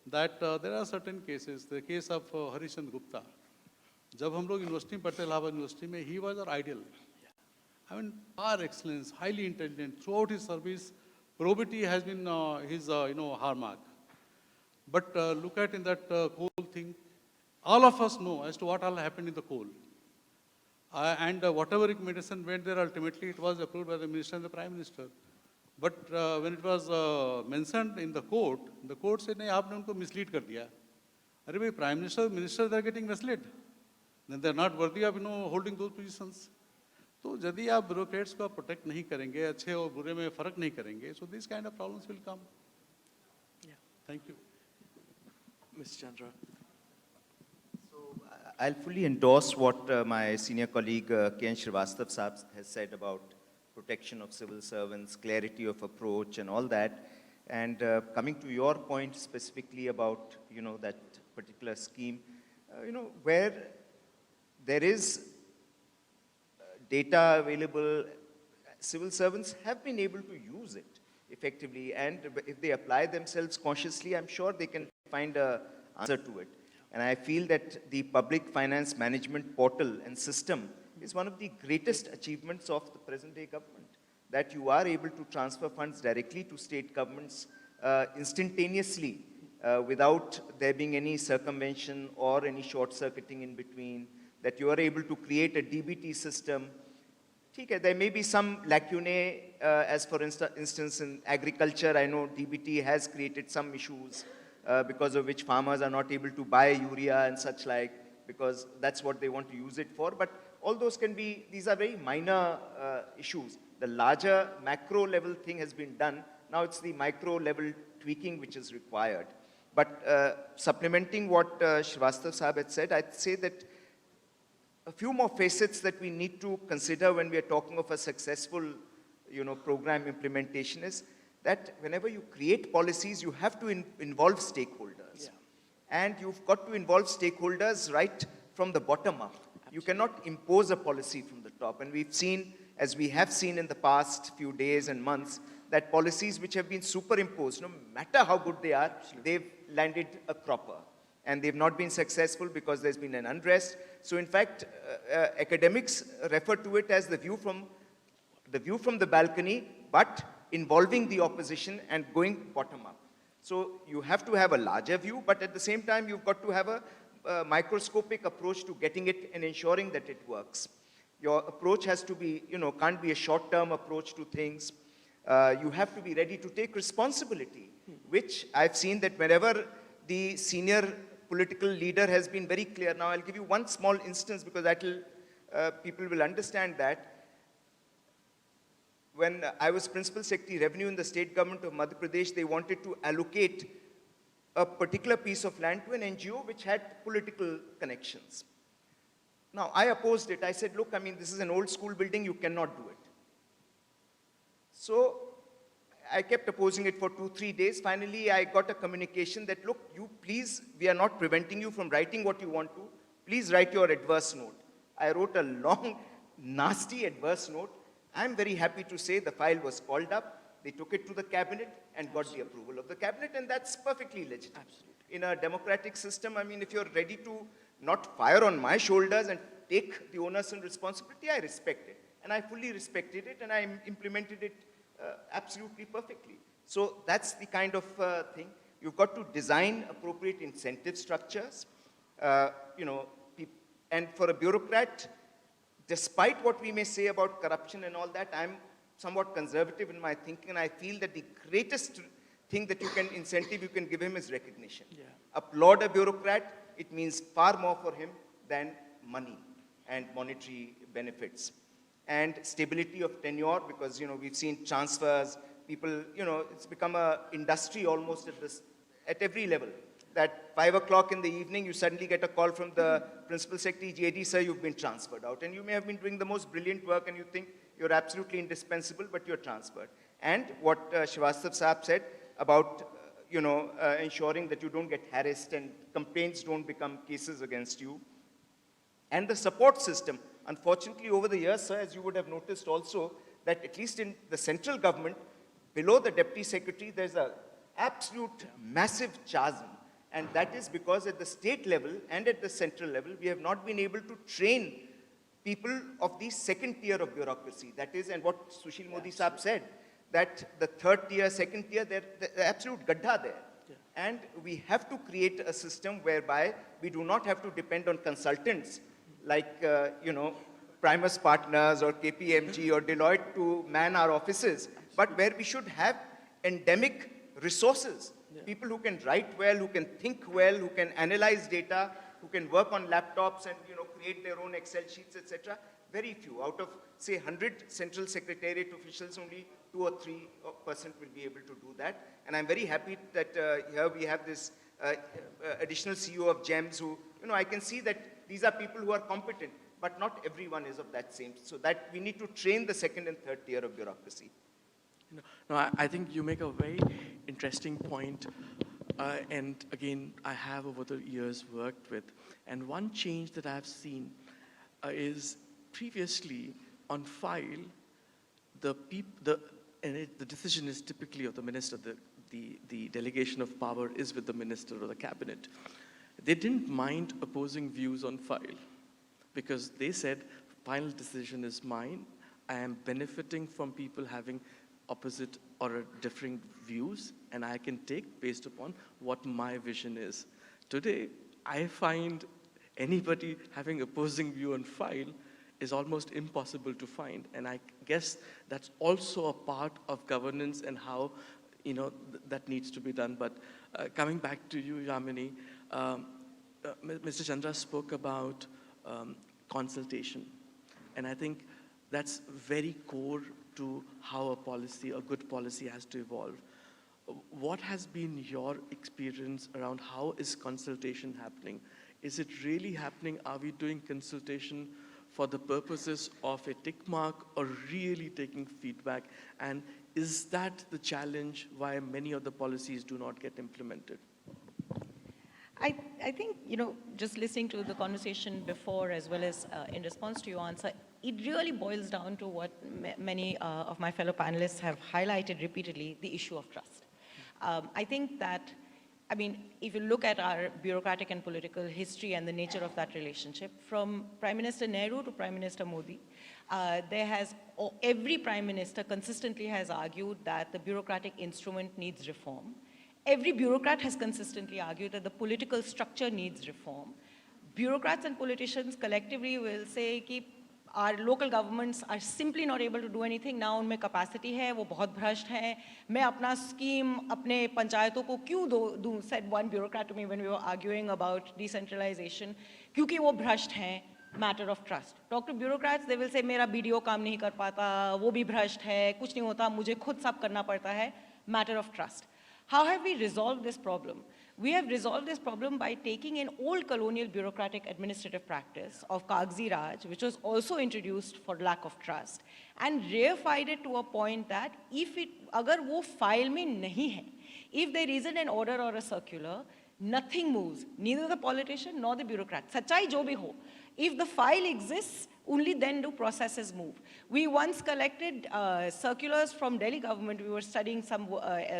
that there are certain cases. The case of Harishchandra Gupta. जब हम लोग university में पढ़ते Allahabad university में, he was our ideal. I mean, par excellence, highly intelligent. Throughout his service, probity has been his hallmark. But look at in that coal thing. All of us know as to what all happened in the coal. And whatever recommendation went there, ultimately it was approved by the minister and the prime minister. But when it was mentioned in the court said, नहीं आपने उनको mislead कर दिया. अरे भाई prime minister, minister they are getting misled. Then they are not worthy of holding those positions. तो यदि आप bureaucrats को protect नहीं करेंगे, अच्छे और बुरे में फर्क नहीं करेंगे, so these kind of problems will come. Yeah. Thank you. Ms. Chandra. I'll fully endorse what my senior colleague K.N. Srivastava Saab has said about protection of civil servants, clarity of approach and all that. And coming to your point specifically about, that particular scheme, where there is data available, civil servants have been able to use it effectively. And if they apply themselves consciously, I'm sure they can find an answer to it. And I feel that the public finance management portal and system is one of the greatest achievements of the present day government, that you are able to transfer funds directly to state governments instantaneously without there being any circumvention or any short circuiting in between, that you are able to create a DBT system. Okay, there may be some lacunae, as for instance in agriculture, I know DBT has created some issues. Because of which farmers are not able to buy urea and such like, because that's what they want to use it for. But all those these are very minor issues. The larger macro level thing has been done. Now it's the micro level tweaking which is required. But supplementing what Srivastava Saab had said, I'd say that a few more facets that we need to consider when we are talking of a successful program implementation is that whenever you create policies, you have to involve stakeholders. Yeah. And you've got to involve stakeholders right from the bottom up. Absolutely. You cannot impose a policy from the top. And we've seen, as we have seen in the past few days and months, that policies which have been superimposed, no matter how good they are, they've landed a cropper. And they've not been successful because there's been an unrest. So in fact, academics refer to it as the view from the balcony, but involving the opposition and going bottom up. So you have to have a larger view, but at the same time, you've got to have a microscopic approach to getting it and ensuring that it works. Your approach has to be, can't be a short-term approach to things. You have to be ready to take responsibility, which I've seen that whenever the senior political leader has been very clear. Now, I'll give you one small instance because that will, people will understand that. When I was Principal Secretary Revenue in the state government of Madhya Pradesh, they wanted to allocate a particular piece of land to an NGO which had political connections. Now, I opposed it. I said, look, I mean, this is an old school building, you cannot do it. So, I kept opposing it for 2-3 days. Finally, I got a communication that, look, you please, we are not preventing you from writing what you want to. Please write your adverse note. I wrote a long, nasty adverse note. I'm very happy to say the file was called up. They took it to the cabinet and got the approval of the cabinet, and that's perfectly legitimate. Absolutely. In a democratic system, I mean, if you're ready to not fire on my shoulders and take the onus and responsibility, I respect it. And I fully respected it, and I implemented it absolutely perfectly. So that's the kind of thing. You've got to design appropriate incentive structures. You know, and for a bureaucrat, despite what we may say about corruption and all that, I'm somewhat conservative in my thinking, and I feel that the greatest thing that you can incentive you can give him is recognition. Yeah. Applaud a bureaucrat, it means far more for him than money and monetary benefits. And stability of tenure, because, you know, we've seen transfers, people, you know, it's become a industry almost at every level. That 5 o'clock in the evening, you suddenly get a call from the Principal Secretary, JD, sir, you've been transferred out. And you may have been doing the most brilliant work and you think you're absolutely indispensable, but you're transferred. And what Srivastav Saab said about, you know, ensuring that you don't get harassed and complaints don't become cases against you. And the support system. Unfortunately, over the years, sir, as you would have noticed also, that at least in the central government, below the Deputy Secretary, there's an absolute massive chasm. And that is because at the state level and at the central level, we have not been able to train people of the second tier of bureaucracy. That is, and what Sushil Modi Saab said, that the third tier, second tier, they're absolute gaddha there. Yeah. And we have to create a system whereby we do not have to depend on consultants like, you know, Primus Partners or KPMG or Deloitte to man our offices, but where we should have endemic resources. Yeah. People who can write well, who can think well, who can analyze data, who can work on laptops and, you know, create their own Excel sheets, etc. Very few. Out of, say, 100 central secretariat officials, only 2 or 3% will be able to do that. And I'm very happy that here we have this additional CEO of GEMS who, you know, I can see that these are people who are competent, but not everyone is of that same. So that we need to train the second and third tier of bureaucracy. No, I think you make a very interesting point. And again, I have over the years worked with, and one change that I've seen is previously on file, the decision is typically of the minister, the delegation of power is with the minister or the cabinet. They didn't mind opposing views on file because they said, final decision is mine. I am benefiting from people having opposite or differing views, and I can take based upon what my vision is. Today, I find anybody having opposing view on file is almost impossible to find, and I guess that's also a part of governance and how, you know, that needs to be done. But coming back to you, Yamini, Mr. Chandra spoke about consultation, and I think that's very core to how a good policy has to evolve. What has been your experience around how is consultation happening? Is it really happening? Are we doing consultation for the purposes of a tick mark or really taking feedback? And is that the challenge why many of the policies do not get implemented? I think, you know, just listening to the conversation before as well as in response to your answer, it really boils down to what many of my fellow panelists have highlighted repeatedly, the issue of trust. I think that, I mean, if you look at our bureaucratic and political history and the nature of that relationship, from Prime Minister Nehru to Prime Minister Modi, every Prime Minister consistently has argued that the bureaucratic instrument needs reform. Every bureaucrat has consistently argued that the political structure needs reform. Bureaucrats and politicians collectively will say, keep our local governments are simply not able to do anything. Now उनमें capacity है, वो बहुत भ्रष्ट हैं. मैं अपना scheme अपने पंचायतों को क्यों दूँ, said one bureaucrat to me when we were arguing about decentralization, क्योंकि वो भ्रष्ट हैं. Matter of trust. Talk to bureaucrats, they will say मेरा BDO काम नहीं कर पाता, वो भी भ्रष्ट है, कुछ नहीं होता, मुझे खुद सब करना पड़ता है. Matter of trust. How have we resolved this problem? We have resolved this problem by taking an old colonial bureaucratic administrative practice of Kagzi Raj, which was also introduced for lack of trust, and reified it to a point that agar wo file mein nahi hai, if there isn't an order or a circular, nothing moves, neither the politician nor the bureaucrat. Sachai jo bhi ho. If the file exists, only then do processes move. We once collected circulars from Delhi government. We were studying some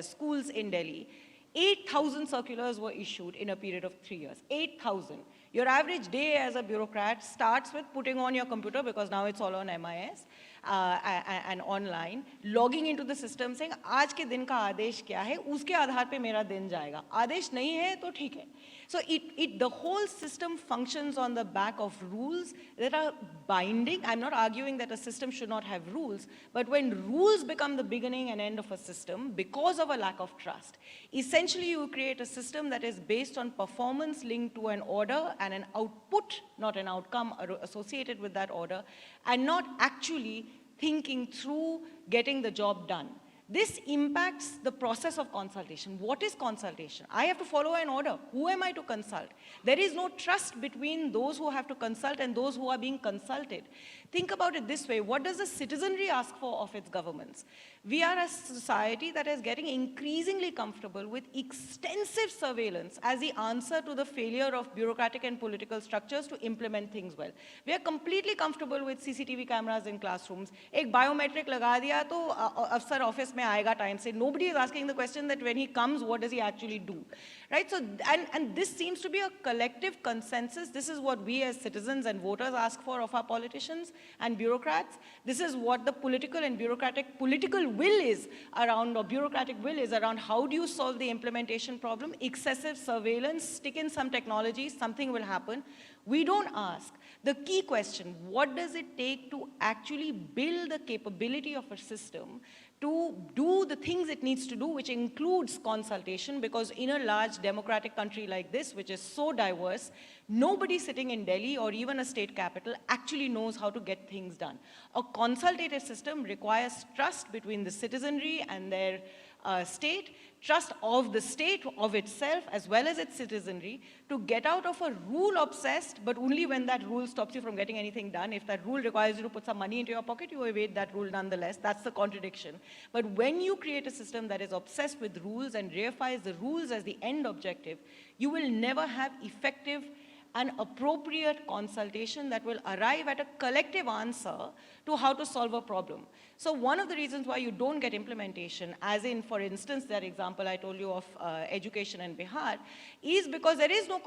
schools in Delhi. 8,000 circulars were issued in a period of 3 years. 8,000. Your average day as a bureaucrat starts with putting on your computer, because now it's all on MIS and online, logging into the system saying, आज के दिन का आदेश क्या है, उसके आधार पे मेरा दिन जाएगा. आदेश नहीं है तो ठीक है. So the whole system functions on the back of rules that are binding. I'm not arguing that a system should not have rules, but when rules become the beginning and end of a system because of a lack of trust, essentially you create a system that is based on performance linked to an order and an output, not an outcome associated with that order, and not actually thinking through getting the job done. This impacts the process of consultation. What is consultation? I have to follow an order. Who am I to consult? There is no trust between those who have to consult and those who are being consulted. Think about it this way. What does the citizenry ask for of its governments? We are a society that is getting increasingly comfortable with extensive surveillance as the answer to the failure of bureaucratic and political structures to implement things well. We are completely comfortable with CCTV cameras in classrooms. एक biometric लगा दिया तो अफसर office में आएगा time से. Nobody is asking the question that when he comes, what does he actually do? Right? So, and this seems to be a collective consensus. This is what we as citizens and voters ask for of our politicians and bureaucrats. This is what the political and bureaucratic political will is around, or bureaucratic will is around, how do you solve the implementation problem? Excessive surveillance, stick in some technology, something will happen. We don't ask the key question, what does it take to actually build the capability of a system to do the things it needs to do, which includes consultation, because in a large democratic country like this, which is so diverse, nobody sitting in Delhi or even a state capital actually knows how to get things done. A consultative system requires trust between the citizenry and their state, trust of the state of itself as well as its citizenry, to get out of a rule-obsessed, but only when that rule stops you from getting anything done. If that rule requires you to put some money into your pocket, you evade that rule nonetheless. That's the contradiction. But when you create a system that is obsessed with rules and reifies the rules as the end objective, you will never have effective and appropriate consultation that will arrive at a collective answer to how to solve a problem. So one of the reasons why you don't get implementation, as in, for instance, that example I told you of education in Bihar, is because there is no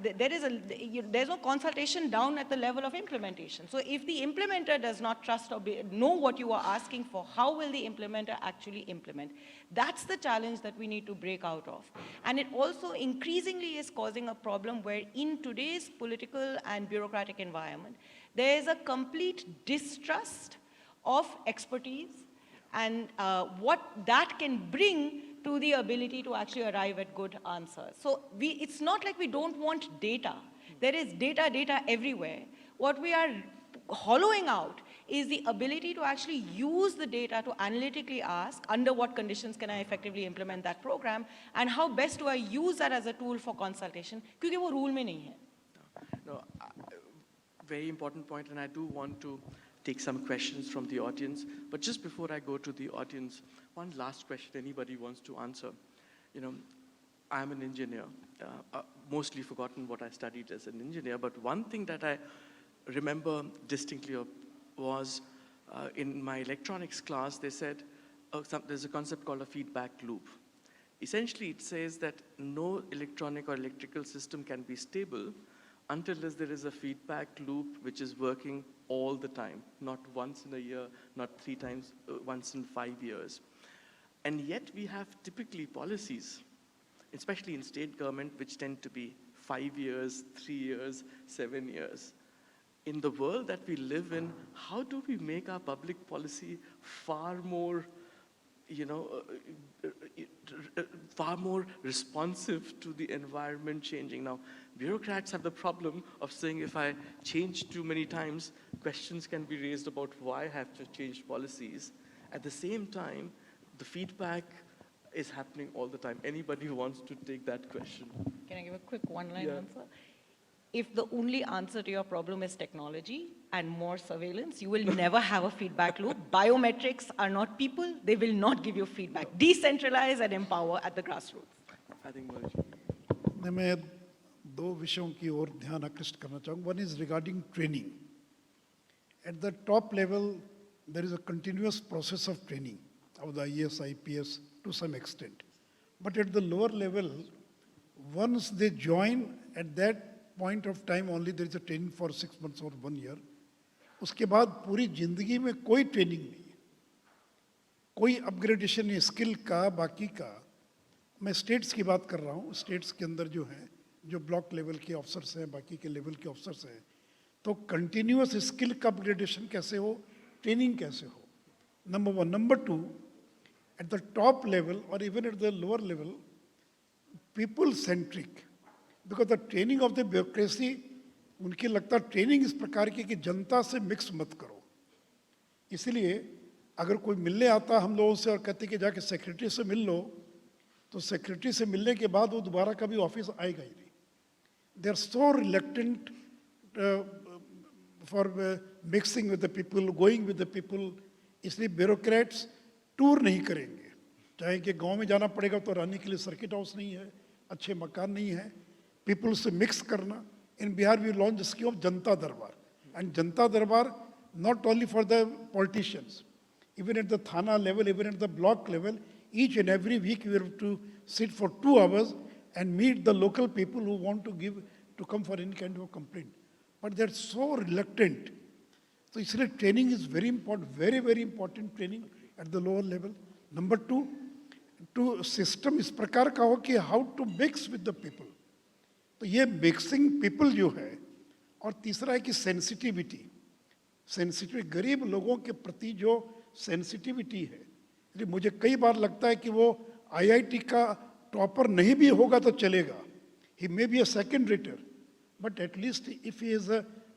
there's no consultation down at the level of implementation. So if the implementer does not trust or know what you are asking for, how will the implementer actually implement? That's the challenge that we need to break out of. And it also increasingly is causing a problem where in today's political and bureaucratic environment, there is a complete distrust of expertise and what that can bring to the ability to actually arrive at good answers. So it's not like we don't want data. There is data everywhere. What we are hollowing out is the ability to actually use the data to analytically ask under what conditions can I effectively implement that program, and how best do I use that as a tool for consultation, क्योंकि वो rule में नहीं है. No, very important point, and I do want to take some questions from the audience. But just before I go to the audience, one last question anybody wants to answer. You know, I'm an engineer, mostly forgotten what I studied as an engineer, but one thing that I remember distinctly was in my electronics class, they said there's a concept called a feedback loop. Essentially, it says that no electronic or electrical system can be stable until there is a feedback loop which is working all the time, not once in a year, not 3 times, once in 5 years. And yet we have typically policies, especially in state government, which tend to be 5 years, 3 years, 7 years. in the world that we live in, how do we make our public policy far more, far more responsive to the environment changing? Now, bureaucrats have the problem of saying if I change too many times, questions can be raised about why I have to change policies. At the same time, the feedback is happening all the time. Anybody who wants to take that question? Can I give a quick one-line Yeah. answer? If the only answer to your problem is technology and more surveillance, you will never have a feedback loop. Biometrics are not people. They will not give you feedback. Decentralize and empower at the grassroots. I think Mohan. मैं दो विषयों की ओर ध्यान आकृष्ट करना चाहूँगा. One is regarding training. At the top level, there is a continuous process of training of the IAS, IPS to some extent. But at the lower level, once they join, at that point of time only there is a training for 6 months or 1 year. उसके बाद पूरी जिंदगी में कोई training नहीं है, कोई upgradation नहीं स्किल का, बाकी का. मैं स्टेट्स की बात कर रहा हूँ. स्टेट्स के अंदर जो है, जो ब्लॉक लेवल के ऑफिसर्स हैं, बाकी के लेवल के ऑफिसर्स हैं, तो कंटिन्यूअस स्किल का अपग्रेडेशन कैसे हो, ट्रेनिंग कैसे हो, number one. Number two, at the top level or even at the lower level, people centric, because the training of the bureaucracy, उनकी लगता ट्रेनिंग इस प्रकार की कि जनता से मिक्स मत करो. इसलिए अगर कोई मिलने आता हम लोगों से और कहते कि जाके सेक्रेटरी से मिल लो, तो सेक्रेटरी से मिलने के बाद वो दोबारा कभी ऑफिस आएगा ही नहीं. They are so reluctant for mixing with the people, going with the people. इसलिए ब्यूरोक्रेट्स टूर नहीं करेंगे. चाहे कि गांव में जाना पड़ेगा तो रहने के लिए सर्किट हाउस नहीं है, अच्छे मकान नहीं है. पीपल से मिक्स करना. In Bihar we launch the scheme of Janata Darbar. And जनता दरबार not only for the politicians, even at the thana level, even at the block level, each and every week we have to sit for 2 hours and meet the local people who want to come for any kind of a complaint. But they're so reluctant. So इसलिए training is very important, very, very important training at the lower level. Number two, to system इस प्रकार का हो कि how to mix with the people. तो ये mixing people जो है, और तीसरा है कि sensitivity. सेंसिटिविटी, गरीब लोगों के प्रति जो सेंसिटिविटी है. इसलिए मुझे कई बार लगता है कि वो आईआईटी का टॉपर नहीं भी होगा तो चलेगा. He may be a second rater, but at least if he is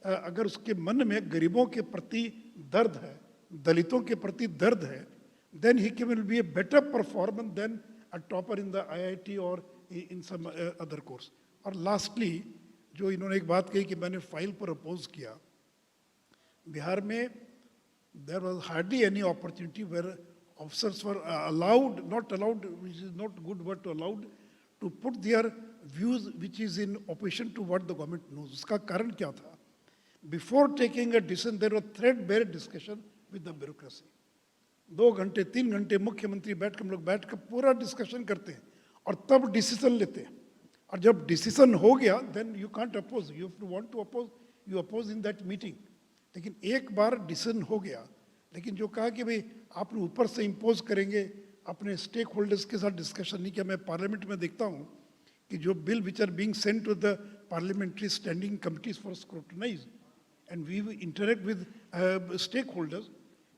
अगर उसके मन में गरीबों के प्रति दर्द है, दलितों के प्रति दर्द है, then he will be a better performance than a topper in the IIT और इन सम अदर कोर्स. और लास्टली जो इन्होंने एक बात कही कि मैंने फाइल पर अपोज किया, बिहार में there was hardly any opportunity where officers were allowed, not allowed, which is not good word to allowed, to put their views which is in opposition to what the government knows. उसका कारण क्या था? Before taking a decision, there was threadbare discussion with the bureaucracy. 2 घंटे 3 घंटे मुख्यमंत्री हम लोग बैठ कर पूरा डिस्कशन करते हैं और तब डिसीजन लेते हैं. और जब डिसीजन हो गया, then you can't oppose. You have to want to oppose, you oppose in that meeting. लेकिन एक बार डिसीजन हो गया, लेकिन जो कहा कि भाई आपने ऊपर से इम्पोज करेंगे, अपने स्टेक होल्डर्स के साथ डिस्कशन नहीं किया. मैं पार्लियामेंट में देखता हूँ कि जो bill which are being sent to the parliamentary standing committees for scrutinize and we interact with stakeholders,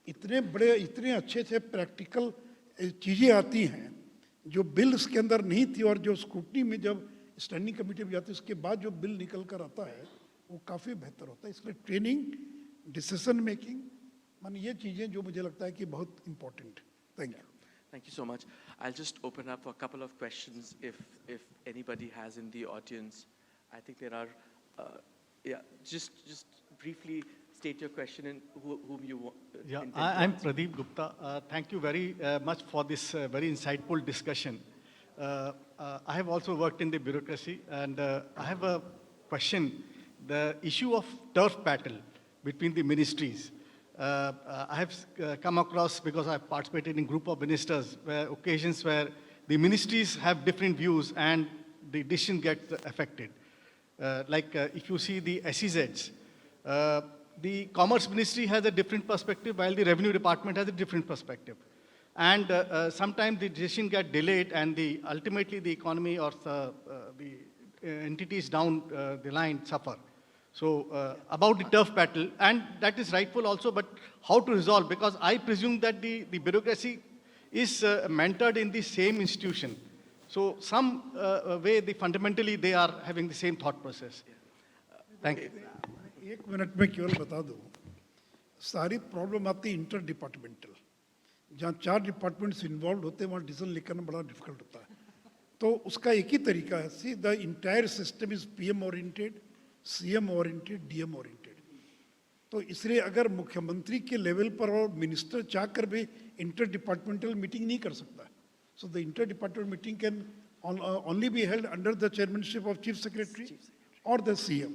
इतने बड़े इतने अच्छे अच्छे प्रैक्टिकल चीज़ें आती हैं जो बिल्स के अंदर नहीं थी, और जो स्क्रूटनी में जब स्टैंडिंग कमेटी में जाती है उसके बाद जो बिल निकल कर आता है वो काफ़ी बेहतर होता है. इसलिए ट्रेनिंग, डिसीजन मेकिंग, मान ये चीज़ें जो मुझे लगता है कि बहुत important. Thank you. Thank you so much. I'll just open up for a couple of questions if anybody has in the audience. I think there are, just briefly state your question and whom you want. I'm Pradeep Gupta. Thank you very much for this very insightful discussion. I have also worked in the bureaucracy, and I have a question. The issue of turf battle between the ministries. I have come across, because I have participated in group of ministers, where occasions where the ministries have different views and the decision gets affected. If you see the SEZs, the Commerce Ministry has a different perspective while the Revenue Department has a different perspective. And sometimes the decision gets delayed, and ultimately the economy or the entities down the line suffer. So about the turf battle, and that is rightful also, but how to resolve? Because I presume that the bureaucracy is mentored in the same institution. So some way, fundamentally, they are having the same thought process. Thank you. एक minute में केवल बता दूं, सारी problem आती है inter departmental, जहाँ 4 departments involve होते हैं वहाँ डिसीजन लेकर बड़ा डिफिकल्ट होता है. तो उसका एक ही तरीका है, see the entire system is PM oriented, CM oriented, DM oriented. तो इसलिए अगर मुख्यमंत्री के लेवल पर और मिनिस्टर चाहकर भी इंटर डिपार्टमेंटल मीटिंग नहीं कर सकता. So the inter departmental meeting can only be held under the chairmanship of chief secretary और द सीएम.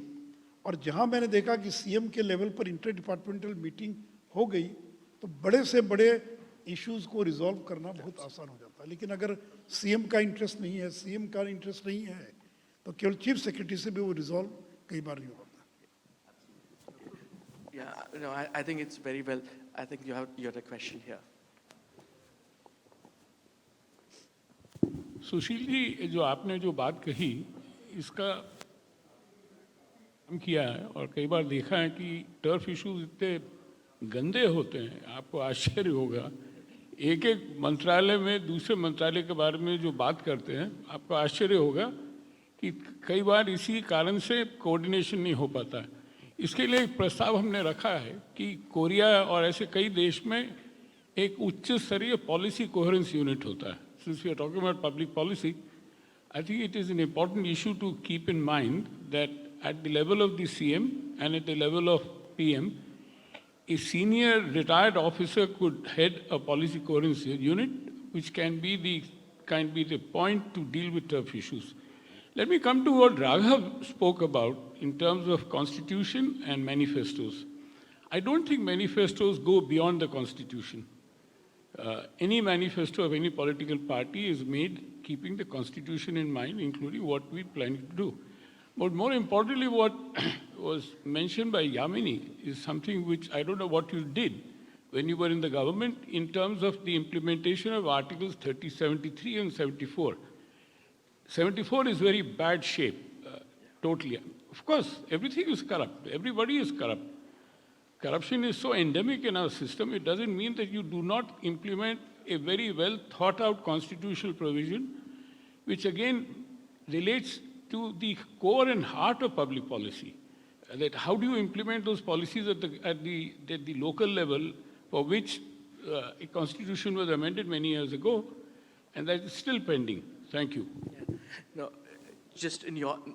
और जहां मैंने देखा कि सीएम के लेवल पर इंटर डिपार्टमेंटल मीटिंग हो गई तो बड़े से बड़े इश्यूज को रिजॉल्व करना बहुत आसान हो जाता है. लेकिन अगर सीएम का इंटरेस्ट नहीं है, सीएम का इंटरेस्ट नहीं है, तो केवल चीफ सेक्रेटरी से भी वो रिजॉल्व कई बार नहीं हो पाता. Yeah, no, I think it's very well. I think you had a question here. Sushil ji, जो आपने जो बात कही, इसका हम किया है और कई बार देखा है कि टर्फ इश्यूज इतने गंदे होते हैं, आपको आश्चर्य होगा. एक एक मंत्रालय में दूसरे मंत्रालय के बारे में जो बात करते हैं, आपको आश्चर्य होगा कि कई बार इसी कारण से कोऑर्डिनेशन नहीं हो पाता है. इसके लिए एक प्रस्ताव हमने रखा है कि कोरिया और ऐसे कई देश में एक उच्च स्तरीय पॉलिसी कोहेरेंस यूनिट होता है. Since we are talking about public policy, I think it is an important issue to keep in mind that at the level of the CM and at the level of PM, a senior retired officer could head a policy coherence unit, which can be the point to deal with tough issues. Let me come to what Raghav spoke about in terms of constitution and manifestos. I don't think manifestos go beyond the constitution. Any manifesto of any political party is made keeping the constitution in mind, including what we plan to do. But more importantly, what was mentioned by Yamini is something which I don't know what you did when you were in the government in terms of the implementation of Articles 30, 73 and 74. 74 is very bad shape, totally. Of course, everything is corrupt. Everybody is corrupt. Corruption is so endemic in our system, it doesn't mean that you do not implement a very well thought out constitutional provision, which again relates to the core and heart of public policy. That how do you implement those policies at the local level for which a constitution was amended many years ago, and that is still pending. Thank you. Yeah. No, just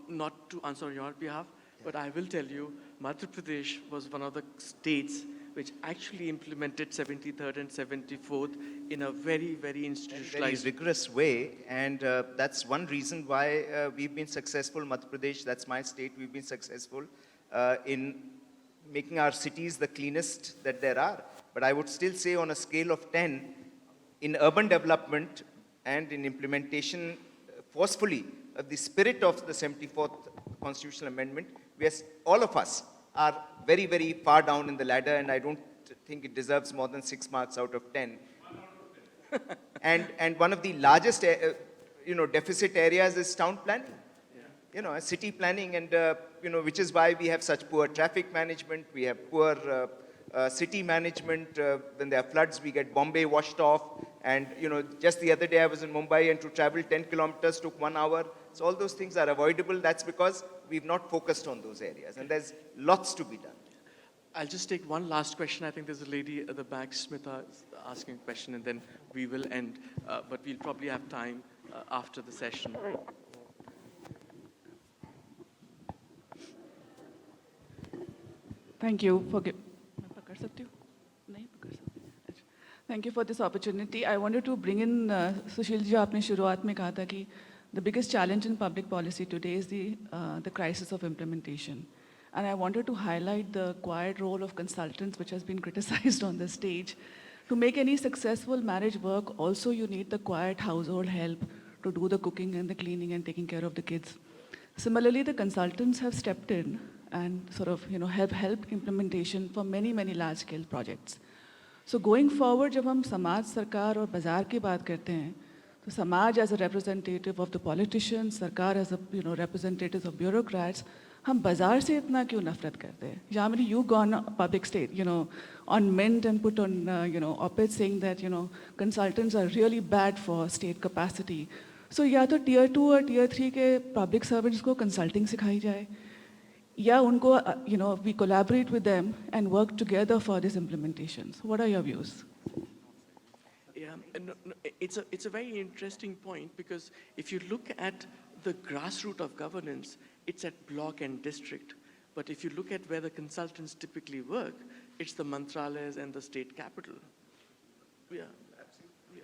not to answer on your behalf, but I will tell you, Madhya Pradesh was one of the states which actually implemented 73rd and 74th in a very, very institutionalized, very rigorous way, and that's one reason why we've been successful. Madhya Pradesh, that's my state, we've been successful in making our cities the cleanest that there are. But I would still say on a scale of 10, in urban development and in implementation forcefully of the spirit of the 74th constitutional amendment, all of us are very, very far down in the ladder, and I don't think it deserves more than 6 marks out of 10. And one of the largest, deficit areas is town planning. City planning, and which is why we have such poor traffic management. We have poor city management. When there are floods, we get Bombay washed off. And just the other day I was in Mumbai, and to travel 10 kilometers took 1 hour. So all those things are avoidable. That's because we've not focused on those areas, and there's lots to be done. I'll just take one last question. I think there's a lady at the back, Smita, is asking a question, and then we will end. But we'll probably have time after the session. Thank you for Thank you for this opportunity. I wanted to bring in Sushil ji, आपने शुरुआत में कहा था कि the biggest challenge in public policy today is the crisis of implementation. And I wanted to highlight the quiet role of consultants, which has been criticized on the stage. To make any successful marriage work, also you need the quiet household help to do the cooking and the cleaning and taking care of the kids. Similarly, the consultants have stepped in and sort of have helped implementation for many, many large-scale projects. So going forward, जब हम समाज, सरकार और बाजार की बात करते हैं, तो समाज as a representative of the politicians, सरकार as a representatives of bureaucrats, हम बाजार से इतना क्यों नफरत करते हैं? Yamini, you gone public state, on Mint and put on, op-ed saying that, consultants are really bad for state capacity. So या तो tier 2 और tier 3 के public servants को consulting सिखाई जाए, या उनको, we collaborate with them and work together for these implementations. What are your views? Yeah, no, it's a very interesting point, because if you look at the grassroots of governance, it's at block and district. But if you look at where the consultants typically work, it's the mantralayas and the state capital. Yeah, absolutely.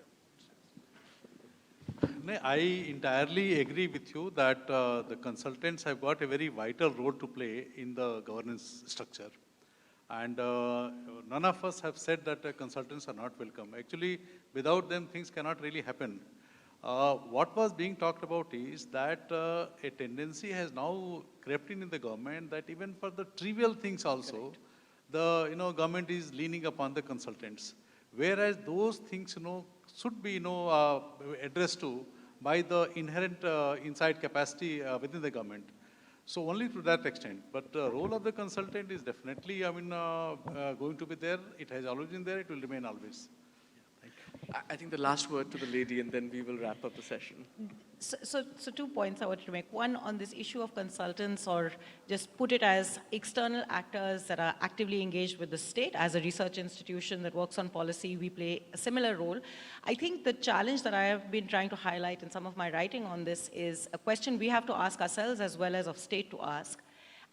Yeah. No, I entirely agree with you that the consultants have got a very vital role to play in the governance structure. And none of us have said that consultants are not welcome. Actually, without them, things cannot really happen. What was being talked about is that a tendency has now crept in the government that even for the trivial things also, the government is leaning upon the consultants. Whereas those things should be addressed to by the inherent inside capacity within the government. So only to that extent. But the role of the consultant is definitely, going to be there. It has always been there. It will remain always. I think the last word to the lady, and then we will wrap up the session. So 2 points I wanted to make. One, on this issue of consultants, or just put it as external actors that are actively engaged with the state. As a research institution that works on policy, we play a similar role. I think the challenge that I have been trying to highlight in some of my writing on this is a question we have to ask ourselves as well as of state to ask.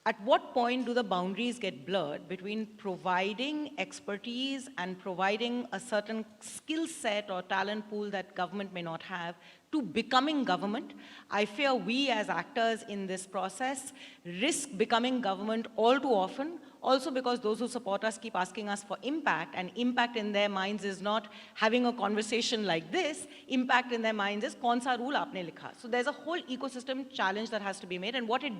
At what point do the boundaries get blurred between providing expertise and providing a certain skill set or talent pool that government may not have to becoming government? I fear we as actors in this process risk becoming government all too often, also because those who support us keep asking us for impact, and impact in their minds is not having a conversation like this. Impact in their minds is kaun sa rule aapne likha. So there's a whole ecosystem challenge that has to be made, and what it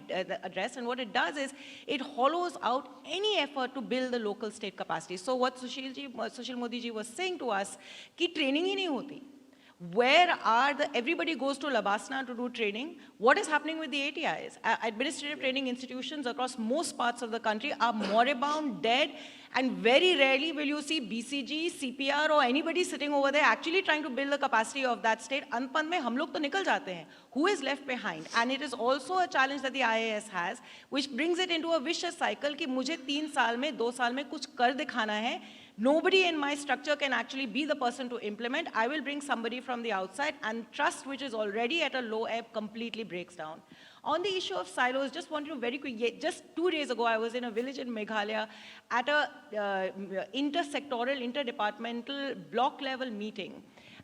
addresses and what it does is it hollows out any effort to build the local state capacity. So what Sushil Modi ji was saying to us, ki training hi nahi hoti. Where are everybody goes to Labasna to do training. What is happening with the ATIs? Administrative training institutions across most parts of the country are moribund, dead, and very rarely will you see BCG, CPR or anybody sitting over there actually trying to build the capacity of that state. Antpan mein hum log to nikal jate hain. Who is left behind? And it is also a challenge that the IAS has, which brings it into a vicious cycle ki mujhe 3 saal mein, 2 saal mein kuch kar dikhana hai. Nobody in my structure can actually be the person to implement. I will bring somebody from the outside, and trust, which is already at a low ebb, completely breaks down. On the issue of silos, just wanted to very quick, just 2 days ago, I was in a village in Meghalaya at a intersectoral, interdepartmental block level meeting.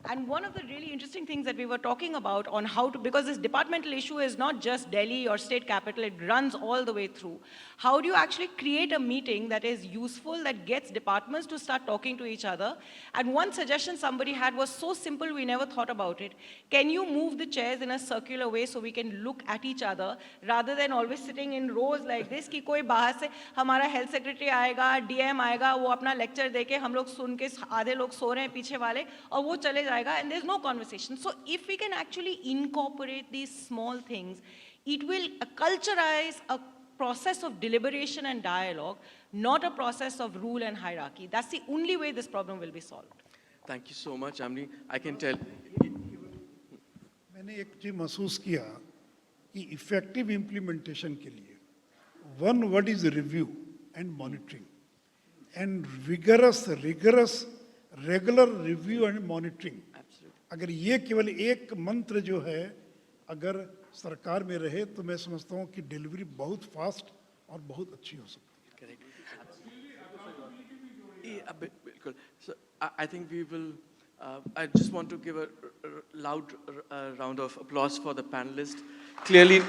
And one of the really interesting things that we were talking about on how to, because this departmental issue is not just Delhi or state capital, it runs all the way through. How do you actually create a meeting that is useful, that gets departments to start talking to each other? And one suggestion somebody had was so simple, we never thought about it. Can you move the chairs in a circular way so we can look at each other rather than always sitting in rows like this कि कोई बाहर से हमारा health secretary आएगा, DM आएगा, वो अपना lecture देके हम लोग सुन के आधे लोग सो रहे हैं पीछे वाले और वो चले and there's no conversation. So if we can actually incorporate these small things, it will culturize a process of deliberation and dialogue, not a process of rule and hierarchy. That's the only way this problem will be solved. Thank you so much, Amni. I can tell. मैंने एक चीज महसूस किया कि effective implementation के लिए one word is review and monitoring and rigorous regular review and monitoring. अगर ये केवल एक मंत्र जो है अगर सरकार में रहे तो मैं समझता हूँ कि डिलीवरी बहुत फास्ट और बहुत अच्छी हो सकती है. बिल्कुल. So I think we will. I just want to give a loud round of applause for the panelists. Clearly,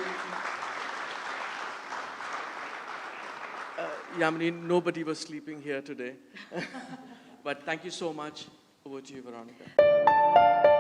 Yamini, nobody was sleeping here today. But thank you so much. Over to you, Veronica.